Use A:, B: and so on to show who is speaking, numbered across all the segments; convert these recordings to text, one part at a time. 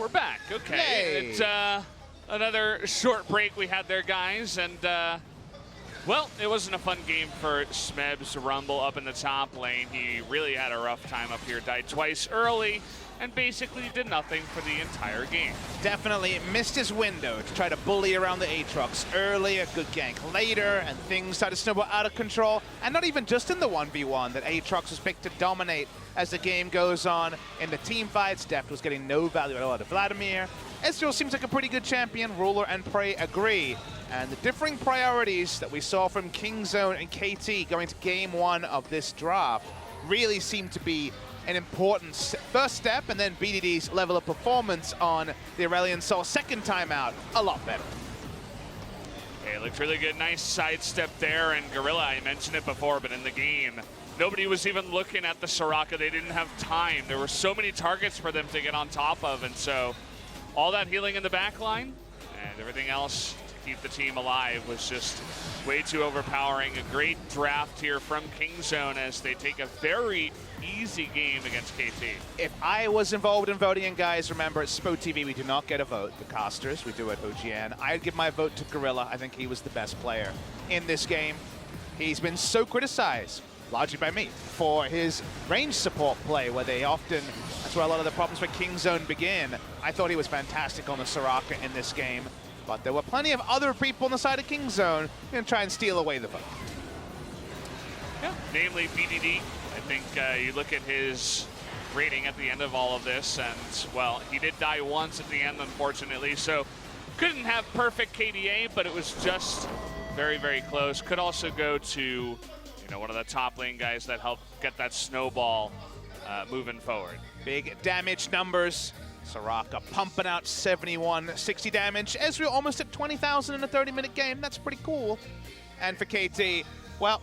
A: we're back. Okay. It's another short break we had there, guys. And, well, it wasn't a fun game for Smeb's Rumble up in the top lane. He really had a rough time up here. Died twice early and basically did nothing for the entire game.
B: Definitely missed his window to try to bully around the Aatrox early, a good gank later, and things started to snowball out of control. And not even just in the 1v1 that Aatrox was picked to dominate as the game goes on. In the team fights, Deft was getting no value at all out of Vladimir. Ezreal seems like a pretty good champion. Ruler and Prey agree. And the differing priorities that we saw from Kingzone and KT going to game one of this draft really seemed to be an important first step, and then BDD's level of performance on the Aurelion Sol second time out, a lot better.
A: Okay, it looked really good. Nice sidestep there, and Gorilla, I mentioned it before, but in the game, nobody was even looking at the Soraka. They didn't have time. There were so many targets for them to get on top of, and so all that healing in the back line and everything else to keep the team alive was just way too overpowering. A great draft here from Kingzone as they take a very easy game against KT.
B: If I was involved in voting, and guys, remember at Spo TV we do not get a vote, the casters, we do at OGN. I'd give my vote to Gorilla. I think he was the best player in this game. He's been so criticized, largely by me, for his range support play, where they often, that's where a lot of the problems for Kingzone begin. I thought he was fantastic on the Soraka in this game, but there were plenty of other people on the side of Kingzone going to try and steal away the vote.
A: Yeah, namely BDD. I think you look at his rating at the end of all of this, and, well, he did die once at the end, unfortunately, so couldn't have perfect KDA, but it was just very, very close. Could also go to one of the top lane guys that helped get that snowball moving forward.
B: Big damage numbers. Soraka pumping out 71, 60 damage. Ezreal almost at 20,000 in a 30-minute game. That's pretty cool. And for KT, well,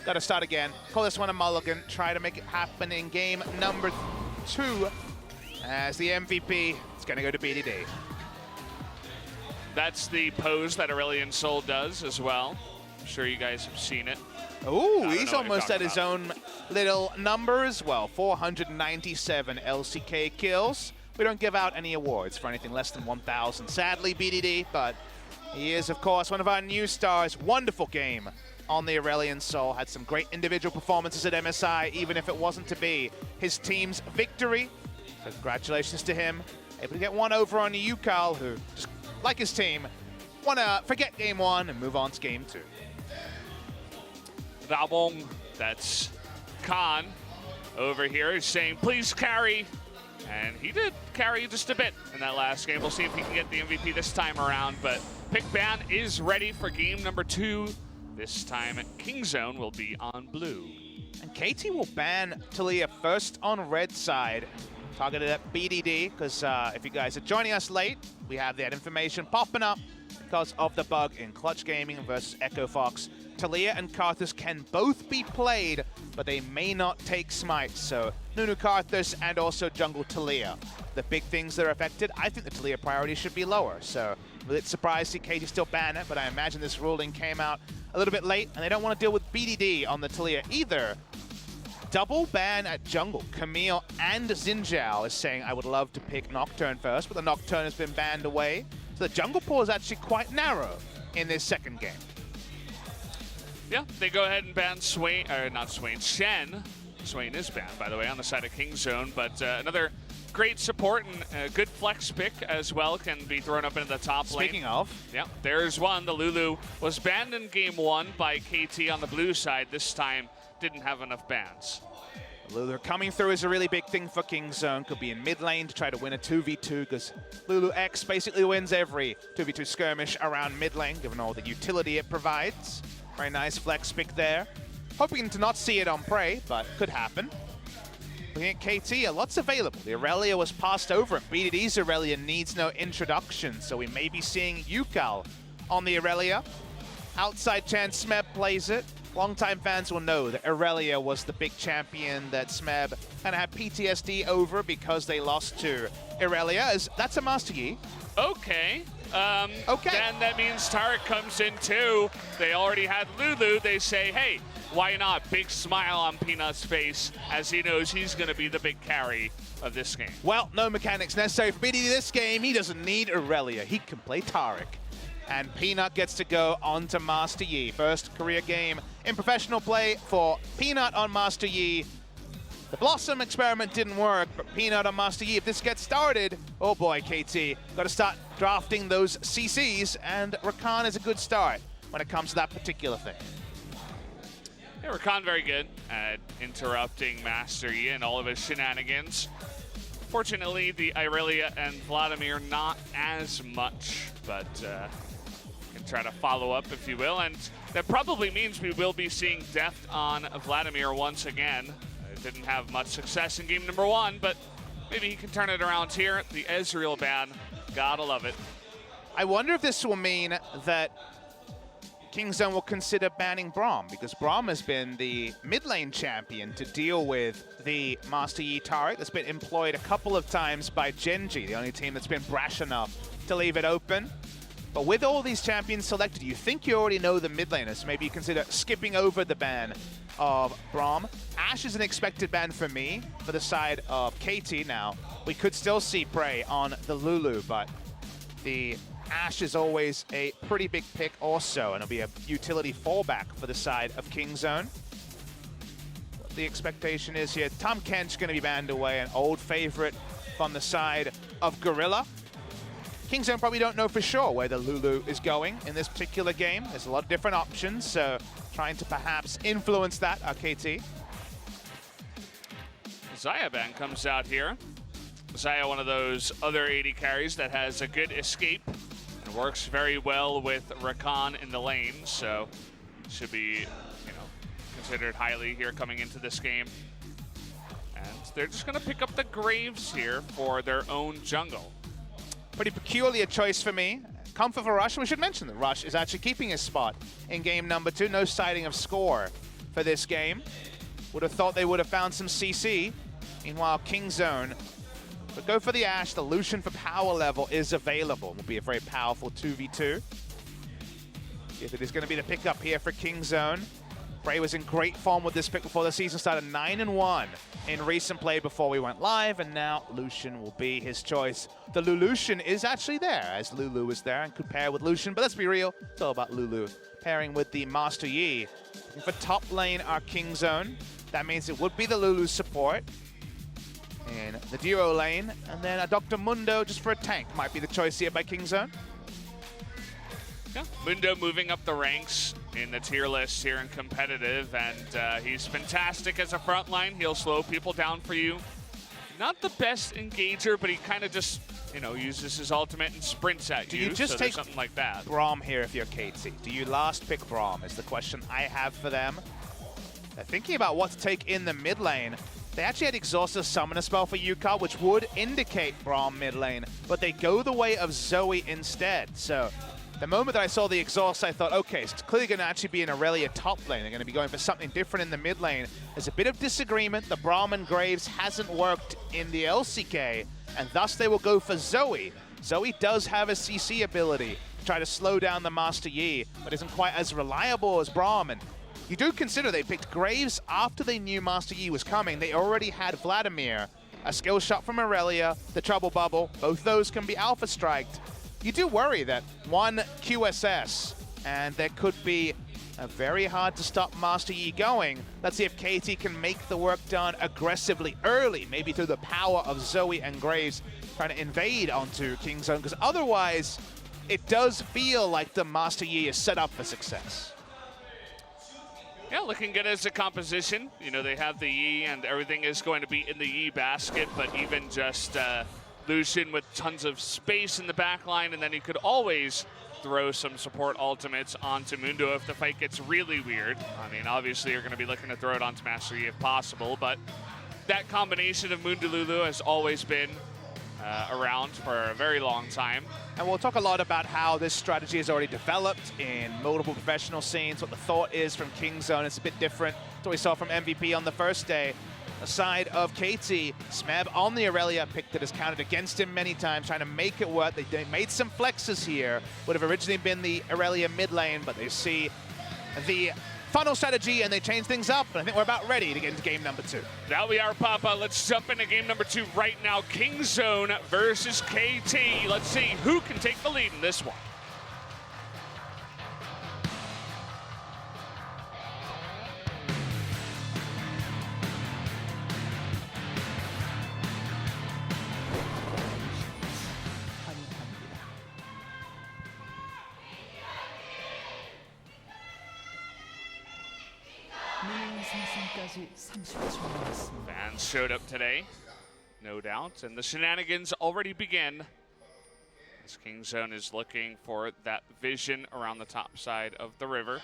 B: got to start again. Call this one a mulligan. Try to make it happen in game number 2. As the MVP, it's going to go to BDD.
A: That's the pose that Aurelion Sol does as well. I'm sure you guys have seen it.
B: Ooh, he's almost at his own little number as well. 497 LCK kills. We don't give out any awards for anything less than 1,000, sadly, BDD, but he is, of course, one of our new stars. Wonderful game on the Aurelion Sol. Had some great individual performances at MSI, even if it wasn't to be his team's victory. So congratulations to him. Able to get one over on Yukal, who, just like his team, want to forget game 1 and move on to game 2.
A: Dabong, that's Khan over here, is saying, please carry. And he did carry just a bit in that last game. We'll see if he can get the MVP this time around, but Pick Ban is ready for game number 2. This time, Kingzone will be on blue.
B: And KT will ban Taliyah first on red side, targeted at BDD, because if you guys are joining us late, we have that information popping up because of the bug in Clutch Gaming versus Echo Fox. Taliyah and Karthus can both be played, but they may not take smites. So Nunu Karthus and also Jungle Taliyah. The big things that are affected, I think the Taliyah priority should be lower. So I'm a bit surprised to see KT still ban it, but I imagine this ruling came out a little bit late, and they don't want to deal with BDD on the Taliyah either. Double ban at jungle. Camille and Xinjiao is saying, I would love to pick Nocturne first, but the Nocturne has been banned away. So the jungle pool is actually quite narrow in this second game.
A: Yeah, they go ahead and ban Swain, or not Swain, Shen. Swain is banned, by the way, on the side of Kingzone, but another great support and a good flex pick as well can be thrown up into the top lane.
B: Speaking of.
A: Yeah, there's one. The Lulu was banned in game 1 by KT on the blue side. This time, didn't have enough bans.
B: Lulu coming through is a really big thing for Kingzone. Could be in mid lane to try to win a 2v2, because Lulu X basically wins every 2v2 skirmish around mid lane, given all the utility it provides. Very nice flex pick there. Hoping to not see it on Prey, but could happen. Looking at KT, lots available. The Aurelia was passed over, and BDD's Aurelia needs no introduction, so we may be seeing Yukal on the Aurelia. Outside chance Smeb plays it. Longtime fans will know that Aurelia was the big champion that Smeb kind of had PTSD over because they lost to Aurelia. That's a Master Yi.
A: Okay.
B: Okay.
A: Then that means Tarek comes in too. They already had Lulu. They say, hey, why not? Big smile on Peanut's face as he knows he's going to be the big carry of this game.
B: Well, no mechanics necessary for BDD this game. He doesn't need Aurelia. He can play Taric. And Peanut gets to go on to Master Yi. First career game in professional play for Peanut on Master Yi. The Blossom experiment didn't work, but Peanut on Master Yi, if this gets started, oh boy, KT, got to start drafting those CCs, and Rakan is a good start when it comes to that particular thing.
A: Yeah, Rakan very good at interrupting Master Yi and all of his shenanigans. Fortunately, the Irelia and Vladimir not as much, but can try to follow up, if you will, and that probably means we will be seeing death on Vladimir once again. Didn't have much success in game number 1, but maybe he can turn it around here. The Ezreal ban, gotta love it.
B: I wonder if this will mean that Kingzone will consider banning Braum, because Braum has been the mid lane champion to deal with the Master Yi Taric that's been employed a couple of times by Genji, the only team that's been brash enough to leave it open. But with all these champions selected, you think you already know the mid laners. Maybe you consider skipping over the ban of Braum. Ashe is an expected ban for me, for the side of KT now. We could still see Prey on the Lulu, but the Ashe is always a pretty big pick also, and it'll be a utility fallback for the side of Kingzone. What the expectation is here, Tahm Kench's going to be banned away, an old favorite from the side of Gorilla. Kingzone probably don't know for sure where the Lulu is going in this particular game. There's a lot of different options, so trying to perhaps influence that, KT.
A: Xayah ban comes out here. Xayah, one of those other AD carries that has a good escape and works very well with Rakan in the lane, so should be, considered highly here coming into this game. And they're just going to pick up the Graves here for their own jungle.
B: Pretty peculiar choice for me. Comfort for Rush. We should mention that Rush is actually keeping his spot in game number 2. No citing of score for this game. Would have thought they would have found some CC. Meanwhile, Kingzone would go for the Ashe. The Lucian for power level is available. Will be a very powerful 2v2. If it is going to be the pickup here for Kingzone. Bray was in great form with this pick before the season started, 9-1 in recent play before we went live, and now Lucian will be his choice. The Lulucian is actually there, as Lulu is there and could pair with Lucian, but let's be real, it's all about Lulu pairing with the Master Yi. For top lane, our Kingzone, that means it would be the Lulu support in the duo lane, and then a Dr. Mundo just for a tank might be the choice here by Kingzone.
A: Yeah, Mundo moving up the ranks in the tier list here in competitive, and he's fantastic as a frontline. He'll slow people down for you. Not the best engager, but he kind of just, uses his ultimate and sprints at you.
B: Do you just
A: so
B: take
A: something like that?
B: Braum here if you're KT? Do you last pick Braum is the question I have for them. They're thinking about what to take in the mid lane. They actually had Exhaustive Summoner spell for Yukar, which would indicate Braum mid lane, but they go the way of Zoe instead. So the moment that I saw the exhaust, I thought, okay, it's clearly going to actually be an Aurelia top lane. They're going to be going for something different in the mid lane. There's a bit of disagreement. The Braum and Graves hasn't worked in the LCK, and thus they will go for Zoe. Zoe does have a CC ability to try to slow down the Master Yi, but isn't quite as reliable as Braum. And you do consider they picked Graves after they knew Master Yi was coming. They already had Vladimir, a skill shot from Aurelia, the Trouble Bubble. Both those can be alpha striked. You do worry that one QSS, and there could be a very hard to stop Master Yi going. Let's see if KT can make the work done aggressively early, maybe through the power of Zoe and Graves trying to invade onto Kingzone, because otherwise it does feel like the Master Yi is set up for success.
A: Yeah, looking good as a composition. They have the Yi, and everything is going to be in the Yi basket, but even just Lucian with tons of space in the back line, and then you could always throw some support ultimates onto Mundo if the fight gets really weird. I mean, obviously you're going to be looking to throw it onto Master Yi if possible, but that combination of Mundo Lulu has always been around for a very long time.
B: And we'll talk a lot about how this strategy is already developed in multiple professional scenes, what the thought is from Kingzone. It's a bit different to what we saw from MVP on the first day. Aside of KT, Smeb on the Aurelia pick that has counted against him many times, trying to make it work. They made some flexes here. Would have originally been the Aurelia mid lane, but they see the funnel strategy and they change things up. And I think we're about ready to get into game number 2.
A: Now we are, Papa. Let's jump into game number 2 right now. Kingzone versus KT. Let's see who can take the lead in this one. Fans showed up today, no doubt, and the shenanigans already begin. As Kingzone is looking for that vision around the top side of the river.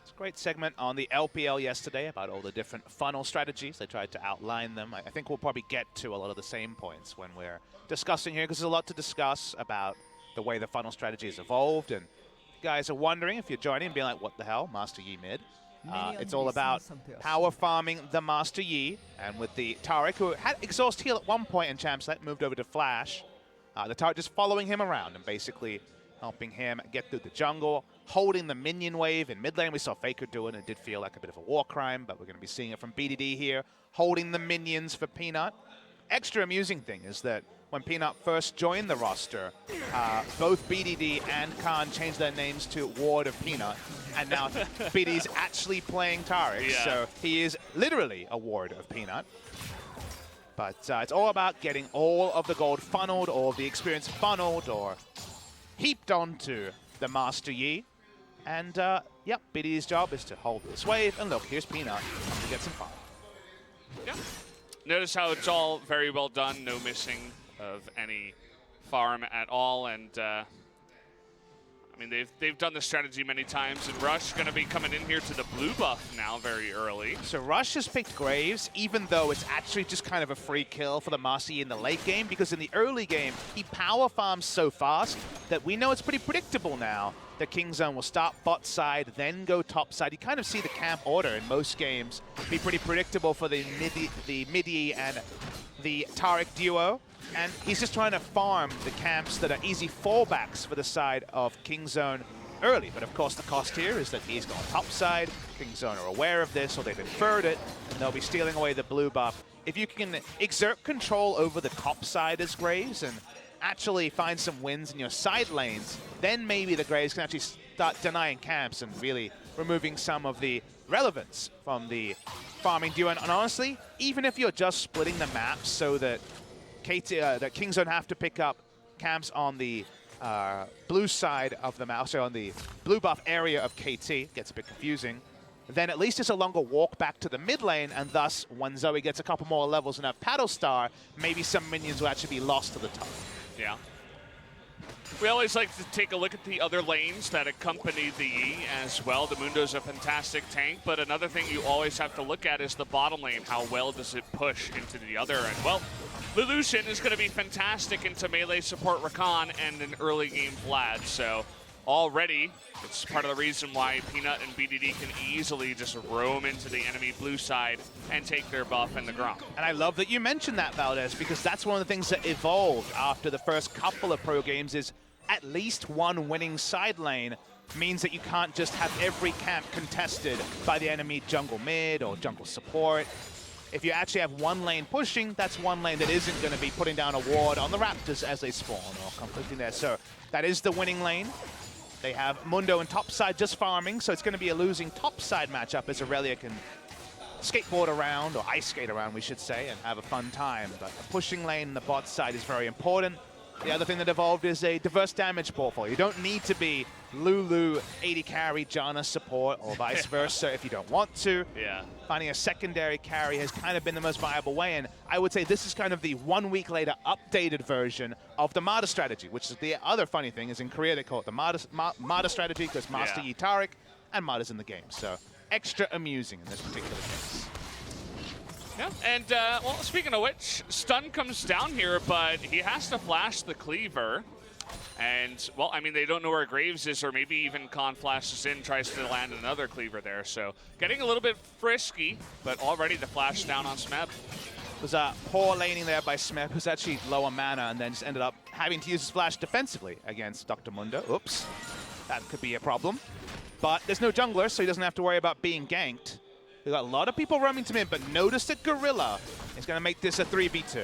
B: It's a great segment on the LPL yesterday about all the different funnel strategies. They tried to outline them. I think we'll probably get to a lot of the same points when we're discussing here, because there's a lot to discuss about the way the funnel strategy has evolved. And if you guys are wondering, if you're joining and being like, what the hell, Master Yi mid? It's all about power farming the Master Yi, and with the Taric, who had exhaust heal at one point in Champslet, moved over to Flash. The Taric just following him around and basically helping him get through the jungle, holding the minion wave in mid lane. We saw FLICKR do it, and it did feel like a bit of a war crime, but we're going to be seeing it from BDD here, holding the minions for Peanut. Extra amusing thing is that when Peanut first joined the roster, both BDD and Khan changed their names to Ward of Peanut, and now BDD's actually playing Taric, so he is literally a Ward of Peanut. But it's all about getting all of the gold funneled, all of the experience funneled, or heaped onto the Master Yi. And, yep, BDD's job is to hold this wave, and look, here's Peanut, come to get some fun.
A: Yeah. Notice how it's all very well done, no missing of any farm at all, and I mean they've done this strategy many times, and Rush going to be coming in here to the blue buff now very early.
B: So Rush has picked Graves, even though it's actually just kind of a free kill for the Master Yi in the late game, because in the early game he power farms so fast that we know it's pretty predictable now that Kingzone will start bot side, then go top side. You kind of see the camp order in most games be pretty predictable for the midi and the Taric duo. And he's just trying to farm the camps that are easy fallbacks for the side of Kingzone early. But of course, the cost here is that he's gone top side. Kingzone are aware of this, or they've inferred it, and they'll be stealing away the blue buff. If you can exert control over the top side as Graves and actually find some wins in your side lanes, then maybe the Graves can actually start denying camps and really removing some of the relevance from the farming duo. And honestly, even if you're just splitting the map so that that Kingzone have to pick up camps on the blue side of the map, so on the blue buff area of KT, gets a bit confusing, then at least it's a longer walk back to the mid lane, and thus when Zoe gets a couple more levels and a paddle star, maybe some minions will actually be lost to the top.
A: Yeah. We always like to take a look at the other lanes that accompany the Yi as well. The Mundo's a fantastic tank, but another thing you always have to look at is the bottom lane. How well does it push into the other? And well, Lelouchen is going to be fantastic into melee support Rakan and an early game Vlad. So already, it's part of the reason why Peanut and BDD can easily just roam into the enemy blue side and take their buff and the Grom.
B: And I love that you mentioned that, Valdez, because that's one of the things that evolved after the first couple of pro games is at least one winning side lane means that you can't just have every camp contested by the enemy jungle mid or jungle support. If you actually have one lane pushing, that's one lane that isn't going to be putting down a ward on the Raptors as they spawn or conflicting there. So that is the winning lane. They have Mundo and topside just farming, so it's going to be a losing topside matchup as Aurelia can skateboard around, or ice skate around, we should say, and have a fun time. But the pushing lane in the bot side is very important. The other thing that evolved is a diverse damage portfolio. You don't need to be Lulu 80 carry, Janna support, or vice versa if you don't want to.
A: Yeah.
B: Finding a secondary carry has kind of been the most viable way, and I would say this is kind of the 1 week later updated version of the Mada strategy, which is the other funny thing is in Korea they call it the Mada strategy because Master Yi Taric and Mada's in the game. So extra amusing in this particular case.
A: Yeah, and well, speaking of which, stun comes down here, but he has to flash the cleaver. And, well, I mean, they don't know where Graves is, or maybe even Khan flashes in, tries to land another cleaver there. So getting a little bit frisky, but already the flash down on Smeb.
B: Was poor laning there by Smeb, who's actually low on mana, and then just ended up having to use his flash defensively against Dr. Mundo. Oops, that could be a problem. but there's no jungler, so he doesn't have to worry about being ganked. We've got a lot of people roaming to mid, but notice that Gorilla is going to make this a 3v2.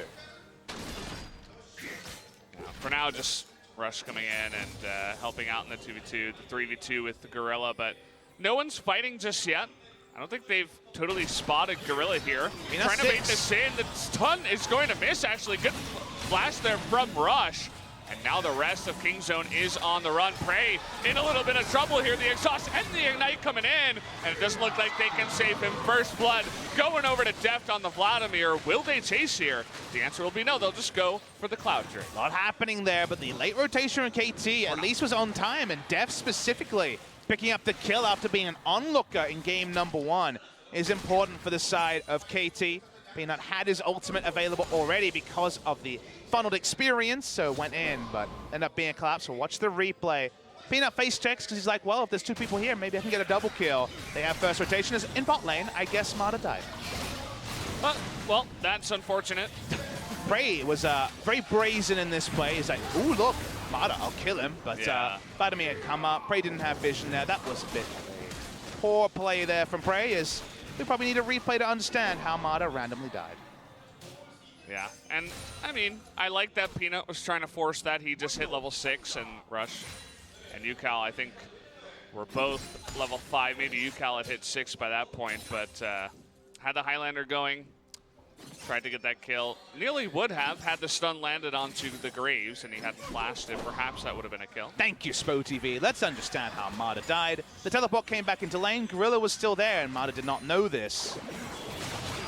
A: For now, just Rush coming in and helping out in the 2v2, the 3v2 with the Gorilla, but no one's fighting just yet. I don't think they've totally spotted Gorilla here. Trying to bait this in. The stun is going to miss, actually. Good flash there from Rush. And now the rest of Kingzone is on the run. Prey in a little bit of trouble here. The exhaust and the ignite coming in. And it doesn't look like they can save him. First blood going over to Deft on the Vladimir. Will they chase here? The answer will be no. They'll just go for the Cloud Drake.
B: A lot happening there, but the late rotation on KT at least was on time. And Deft specifically picking up the kill after being an onlooker in game number 1 is important for the side of KT. Peanut had his ultimate available already because of the funneled experience, so went in, but ended up being a collapse. So watch the replay. Peanut face checks because he's like, well, if there's 2 people here, maybe I can get a double kill. They have first rotation. In bot lane, I guess Mata died.
A: Well, that's unfortunate.
B: Prey was very brazen in this play. He's like, ooh, look, Mata, I'll kill him. But Vladimir had come up. Prey didn't have vision there. That was a bit of a poor play there from Prey. We probably need a replay to understand how Mata randomly died.
A: Yeah, and I mean, I like that Peanut was trying to force that. He just hit level 6 and Rush and UCal, I think, were both level 5. Maybe UCal had hit 6 by that point, but had the Highlander going, tried to get that kill. Nearly would have had the stun landed onto the Graves and he hadn't flashed it. Perhaps that would have been a kill.
B: Thank you, SpoTV. Let's understand how Mata died. The teleport came back into lane. Gorilla was still there, and Mata did not know this.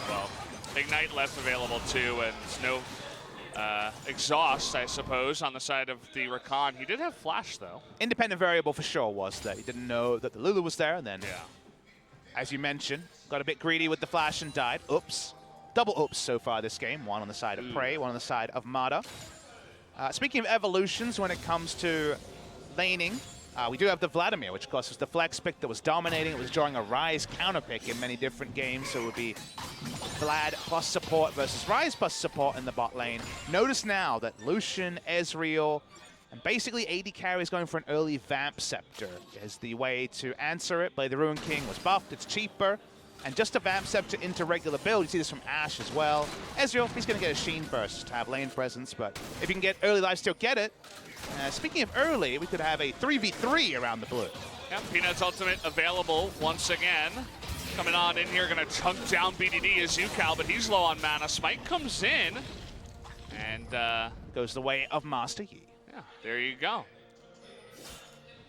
A: Well, Ignite left available too, and no exhaust, I suppose, on the side of the Rakan. He did have flash, though.
B: Independent variable for sure was that he didn't know that the Lulu was there, and then,
A: yeah,
B: as you mentioned, got a bit greedy with the flash and died. Oops. Double oops so far this game. One on the side of Prey, one on the side of Mata. Speaking of evolutions when it comes to laning, we do have the Vladimir, which of course was the flex pick that was dominating. It was drawing a Ryze counter pick in many different games, so it would be Vlad plus support versus Ryze plus support in the bot lane. Notice now that Lucian, Ezreal, and basically AD carry is going for an early Vamp Scepter as the way to answer it. Play the Ruin King was buffed, it's cheaper. And just a Vamp Scepter into regular build. You see this from Ashe as well. Ezreal, he's going to get a Sheen burst to have lane presence, but if you can get early lifesteal, get it. Speaking of early, we could have a 3v3 around the blue.
A: Yeah, Peanut's ultimate available once again. Coming on in here, going to chunk down BDD as UCal, but he's low on mana. Smite comes in, and
B: goes the way of Master Yi.
A: Yeah, there you go.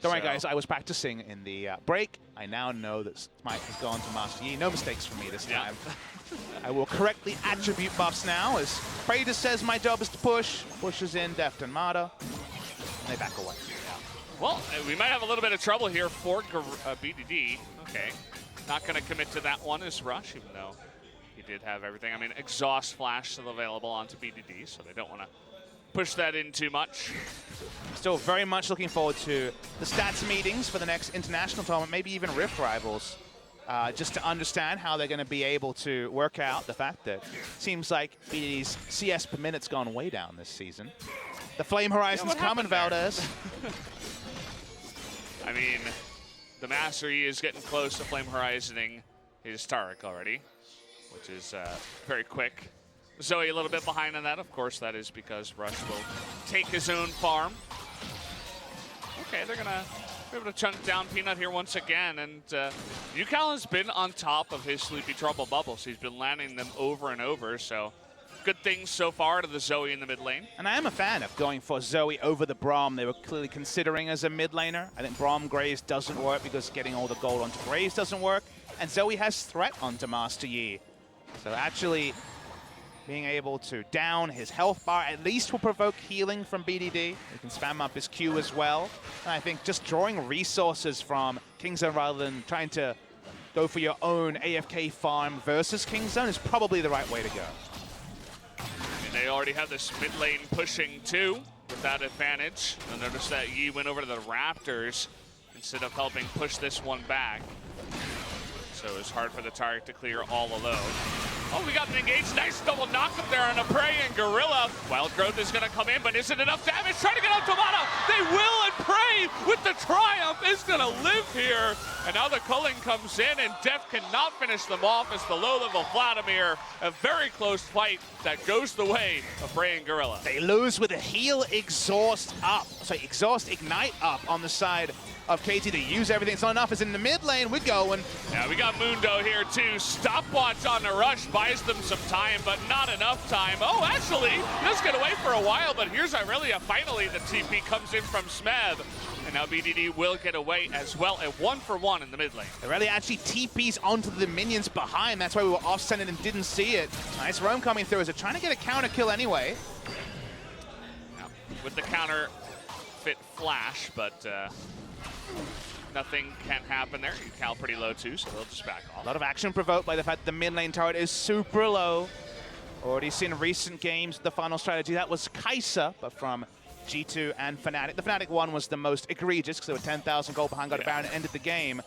B: Don't worry, guys. I was practicing in the break. I now know that Smite has gone to Master Yi. No mistakes for me this time. I will correctly attribute buffs now, as Prey just says my job is to push. Pushes in Deft and Mata, and they back away.
A: Yeah. Well, we might have a little bit of trouble here for BDD. Okay. Not going to commit to that one as Rush, even though he did have everything. I mean, Exhaust Flash still available onto BDD, so they don't want to push that in too much.
B: Still very much looking forward to the stats meetings for the next international tournament, maybe even Rift Rivals, just to understand how they're going to be able to work out the fact that it seems like BDD's CS per minute's gone way down this season. The Flame Horizon's coming, Valdez.
A: I mean, the Master Yi is getting close to Flame Horizoning his Taric already, which is very quick. Zoe a little bit behind on that. Of course, that is because Rush will take his own farm. Okay, they're going to be able to chunk down Peanut here once again. And UCal has been on top of his Sleepy Trouble bubbles. He's been landing them over and over. So good things so far to the Zoe in the mid lane.
B: And I am a fan of going for Zoe over the Braum. They were clearly considering as a mid laner. I think Braum Graves doesn't work because getting all the gold onto Graves doesn't work. And Zoe has threat onto Master Yi. So actually being able to down his health bar at least will provoke healing from BDD. He can spam up his Q as well. And I think just drawing resources from Kingzone rather than trying to go for your own AFK farm versus Kingzone is probably the right way to go.
A: And they already have this mid lane pushing too with that advantage. You'll notice that Yi went over to the Raptors instead of helping push this one back. So it's hard for the Taric to clear all alone. Oh, we got an engaged. Nice double knock up there on a Prey and Gorilla. Wild Growth is going to come in, but is it enough damage? guys trying to get up to Mana. They will, and Prey with the triumph is going to live here. And now the culling comes in, and Def cannot finish them off as the low-level Vladimir. A very close fight that goes the way of Prey and Gorilla.
B: They lose with a heal exhaust up. Sorry, exhaust ignite up on the side of KT. They use everything. It's not enough. It's in the mid lane. We're going.
A: Yeah, we got Mundo here too. Stopwatch on the rush buys them some time, but not enough time. Oh, actually, does get away for a while, but here's Irelia. Finally, the TP comes in from Smeb. And now BDD will get away as well at 1-for-1 in the mid lane.
B: Irelia actually TPs onto the minions behind. That's why we were off-centered and didn't see it. Nice roam coming through. Is it trying to get a counter kill anyway?
A: Now, with the counter fit flash, but nothing can happen there. Cal pretty low too, so they'll just back off.
B: A lot of action provoked by the fact that the mid lane turret is super low. Already seen recent games, the final strategy. That was Kai'Sa, but from G2 and Fnatic. The Fnatic one was the most egregious because they were 10,000 gold behind, got a Baron, and ended the game.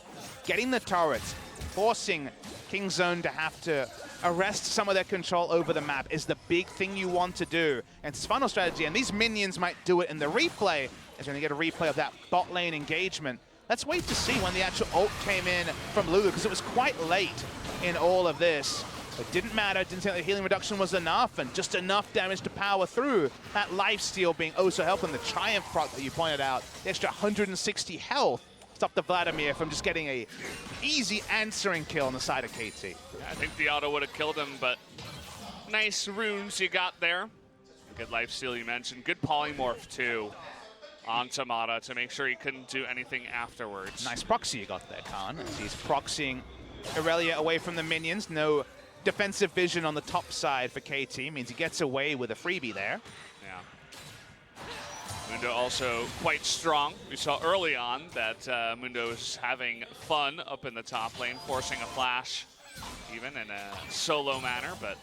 B: Getting the turrets, forcing Kingzone to have to arrest some of their control over the map is the big thing you want to do. And it's final strategy, and these minions might do it in the replay. As we're going to get a replay of that bot lane engagement. Let's wait to see when the actual ult came in from Lulu, because it was quite late in all of this. It didn't matter, didn't think the healing reduction was enough, and just enough damage to power through. That lifesteal being oh so helpful, and the Triumph proc that you pointed out, the extra 160 health, stopped the Vladimir from just getting a easy answering kill on the side of KT.
A: Yeah, I think the auto would have killed him, but nice runes you got there. Good lifesteal you mentioned. Good polymorph too on Tamada to make sure he couldn't do anything afterwards.
B: Nice proxy you got there, Khan. As he's proxying Irelia away from the minions. No defensive vision on the top side for KT. Means he gets away with a freebie there.
A: Yeah. Mundo also quite strong. We saw early on that Mundo is having fun up in the top lane, forcing a flash even in a solo manner, but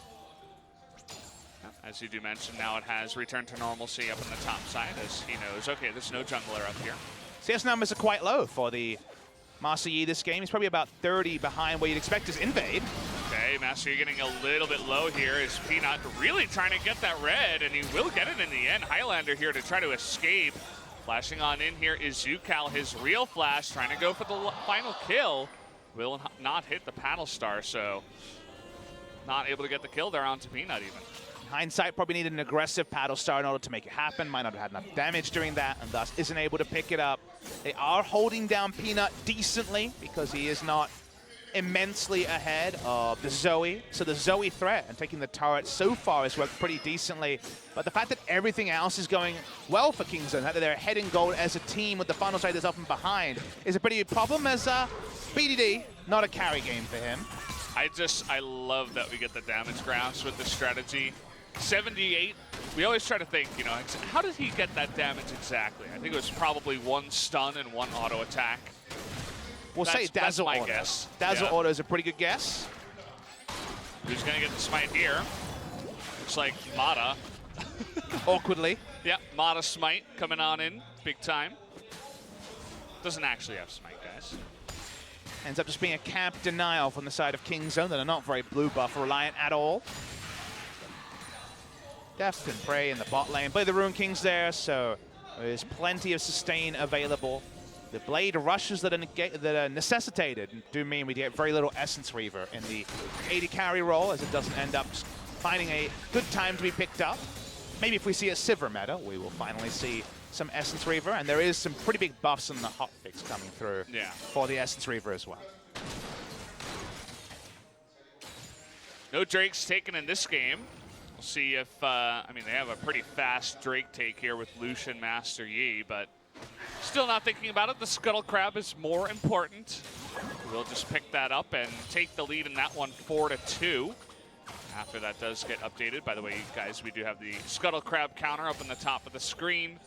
A: as you do mention, now it has returned to normalcy up in the top side as he knows, okay, there's no jungler up here.
B: CS numbers are quite low for the Master Yi this game. He's probably about 30 behind what you'd expect is Invade.
A: Okay, Master Yi getting a little bit low here. Is Peanut really trying to get that red, and he will get it in the end. Highlander here to try to escape. Flashing on in here is Zucal, his real flash, trying to go for the final kill. Will not hit the paddle star, so not able to get the kill there onto Peanut even.
B: Hindsight, probably needed an aggressive paddle star in order to make it happen. Might not have had enough damage during that, and thus isn't able to pick it up. They are holding down Peanut decently because he is not immensely ahead of the Zoe. So the Zoe threat and taking the turret so far has worked pretty decently. But the fact that everything else is going well for Kingzone, the fact that they're ahead in gold as a team with the final side that's often behind, is a pretty big problem as BDD, not a carry game for him.
A: I love that we get the damage grabs with this strategy. 78, we always try to think, you know, how did he get that damage exactly? I think it was probably one stun and one auto attack.
B: We'll say Dazzle
A: my
B: Auto.
A: guess.
B: Dazzle
A: Yeah.
B: Auto is a pretty good guess.
A: Who's going to get the smite here? Looks like Mata.
B: Awkwardly.
A: Yeah, Mata smite coming on in big time. Doesn't actually have smite, guys.
B: Ends up just being a camp denial from the side of Kingzone that are not very blue buff reliant at all. Deft and Prey in the bot lane. Play the Rune Kings there, so there's plenty of sustain available. The blade rushes that are necessitated do mean we get very little Essence Reaver in the 80 carry role, as it doesn't end up finding a good time to be picked up. Maybe if we see a Sivir meta, we will finally see some Essence Reaver, and there is some pretty big buffs in the hotfix coming through for the Essence Reaver as well.
A: No Drakes taken in this game. We'll see if, I mean, they have a pretty fast Drake take here with Lucian, Master Yi, but still not thinking about it. The Scuttle Crab is more important. We'll just pick that up and take the lead in that one 4-2. After that does get updated. By the way, guys, we do have the Scuttle Crab counter up on the top of the screen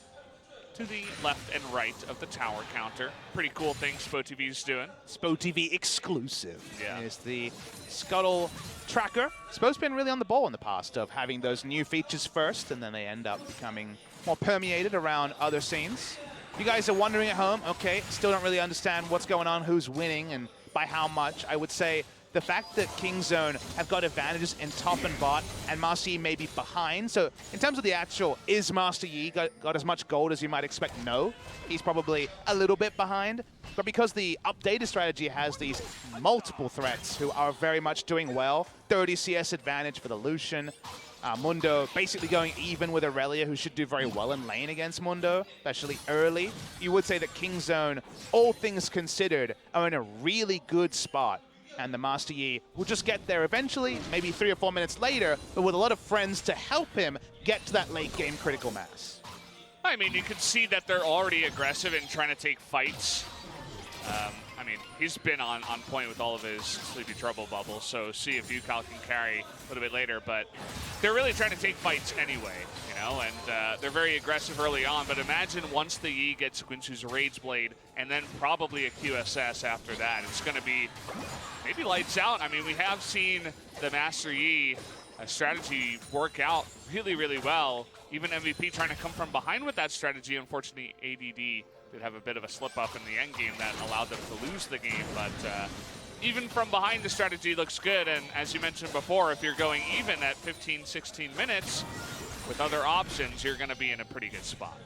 A: to the left and right of the tower counter. Pretty cool thing SpoTV is doing.
B: SpoTV exclusive is the Scuttle tracker. Spo's been really on the ball in the past of having those new features first, and then they end up becoming more permeated around other scenes. You guys are wondering at home, okay, still don't really understand what's going on, who's winning, and by how much. I would say the fact that Kingzone have got advantages in top and bot, and Master Yi may be behind. So in terms of the actual, is Master Yi got as much gold as you might expect? No. He's probably a little bit behind. But because the updated strategy has these multiple threats who are very much doing well, 30 CS advantage for the Lucian, Mundo basically going even with Aurelia, who should do very well in lane against Mundo, especially early. You would say that Kingzone, all things considered, are in a really good spot. And the Master Yi will just get there eventually, maybe 3 or 4 minutes later, but with a lot of friends to help him get to that late game critical mass.
A: I mean, you can see that they're already aggressive in trying to take fights. I mean, he's been on point with all of his Sleepy Trouble bubbles, so see if UCal can carry a little bit later. But they're really trying to take fights anyway, you know, and they're very aggressive early on. But imagine once the Yi gets Quincy's Rage Blade and then probably a QSS after that, it's going to be maybe lights out. I mean, we have seen the Master Yi strategy work out really, really well. Even MVP trying to come from behind with that strategy. Unfortunately, ADD did have a bit of a slip-up in the end game that allowed them to lose the game. But even from behind, the strategy looks good. And as you mentioned before, if you're going even at 15, 16 minutes with other options, you're going to be in a pretty good spot.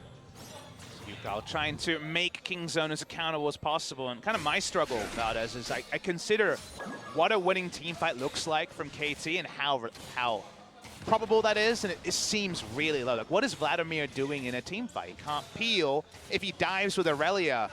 B: UCal trying to make Kingzone as accountable as possible. And kind of my struggle about it is I consider what a winning team fight looks like from KT and how probable that is, and it seems really low. Like, what is Vladimir doing in a team fight? He can't peel. If he dives with Aurelia,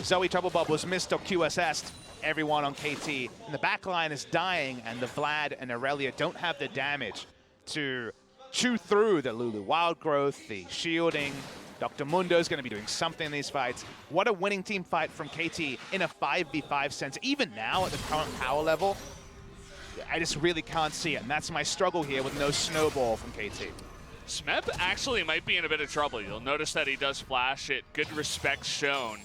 B: Zoe Trouble Bubbles missed or QSS'd everyone on KT, and the backline is dying, and the Vlad and Aurelia don't have the damage to chew through the Lulu Wild Growth, the shielding. Dr. Mundo is going to be doing something in these fights. What a winning team fight from KT in a 5v5 sense. Even now at the current power level, I just really can't see it, and that's my struggle here with no snowball from KT.
A: Smeb actually might be in a bit of trouble. You'll notice that he does flash it. Good respect shown.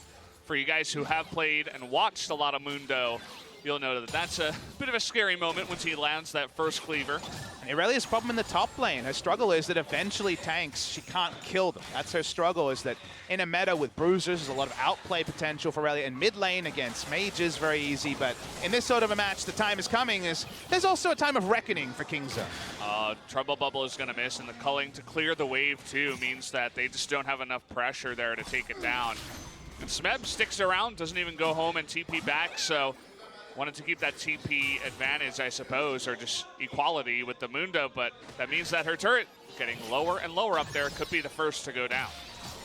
A: For you guys who have played and watched a lot of Mundo, you'll know that that's a bit of a scary moment once he lands that first cleaver.
B: And Aurelia's problem in the top lane, her struggle is that eventually tanks, she can't kill them. That's her struggle, is that in a meta with bruisers, there's a lot of outplay potential for Aurelia. In mid lane against mages, very easy, but in this sort of a match, the time is coming. There's also a time of reckoning for Kingzone.
A: Trouble Bubble is going to miss, and the culling to clear the wave too means that they just don't have enough pressure there to take it down. And Smeb sticks around, doesn't even go home and TP back, so wanted to keep that TP advantage, I suppose, or just equality with the Mundo, but that means that her turret getting lower and lower up there could be the first to go down.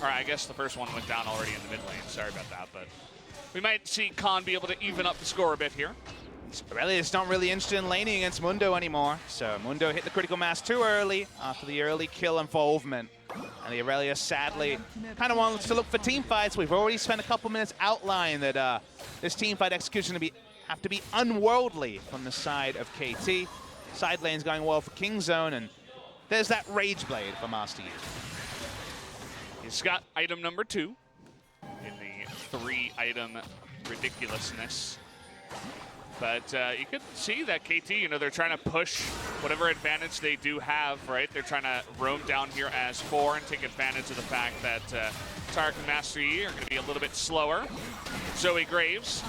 A: Or I guess the first one went down already in the mid lane. Sorry about that, but we might see Khan be able to even up the score a bit here.
B: Aurelia's not really interested in laning against Mundo anymore, so Mundo hit the critical mass too early after the early kill involvement. And the Aurelia, sadly, kind of wants to look for team fights. We've already spent a couple minutes outlining that this team fight execution have to be unworldly from the side of KT. Side lane's going well for Kingzone, and there's that Rage Blade for Master Yi.
A: He's got item number 2 in the 3-item ridiculousness. But you can see that KT, you know, they're trying to push whatever advantage they do have, right? They're trying to roam down here as 4 and take advantage of the fact that Tarek and Master Yi are going to be a little bit slower. Zoe Graves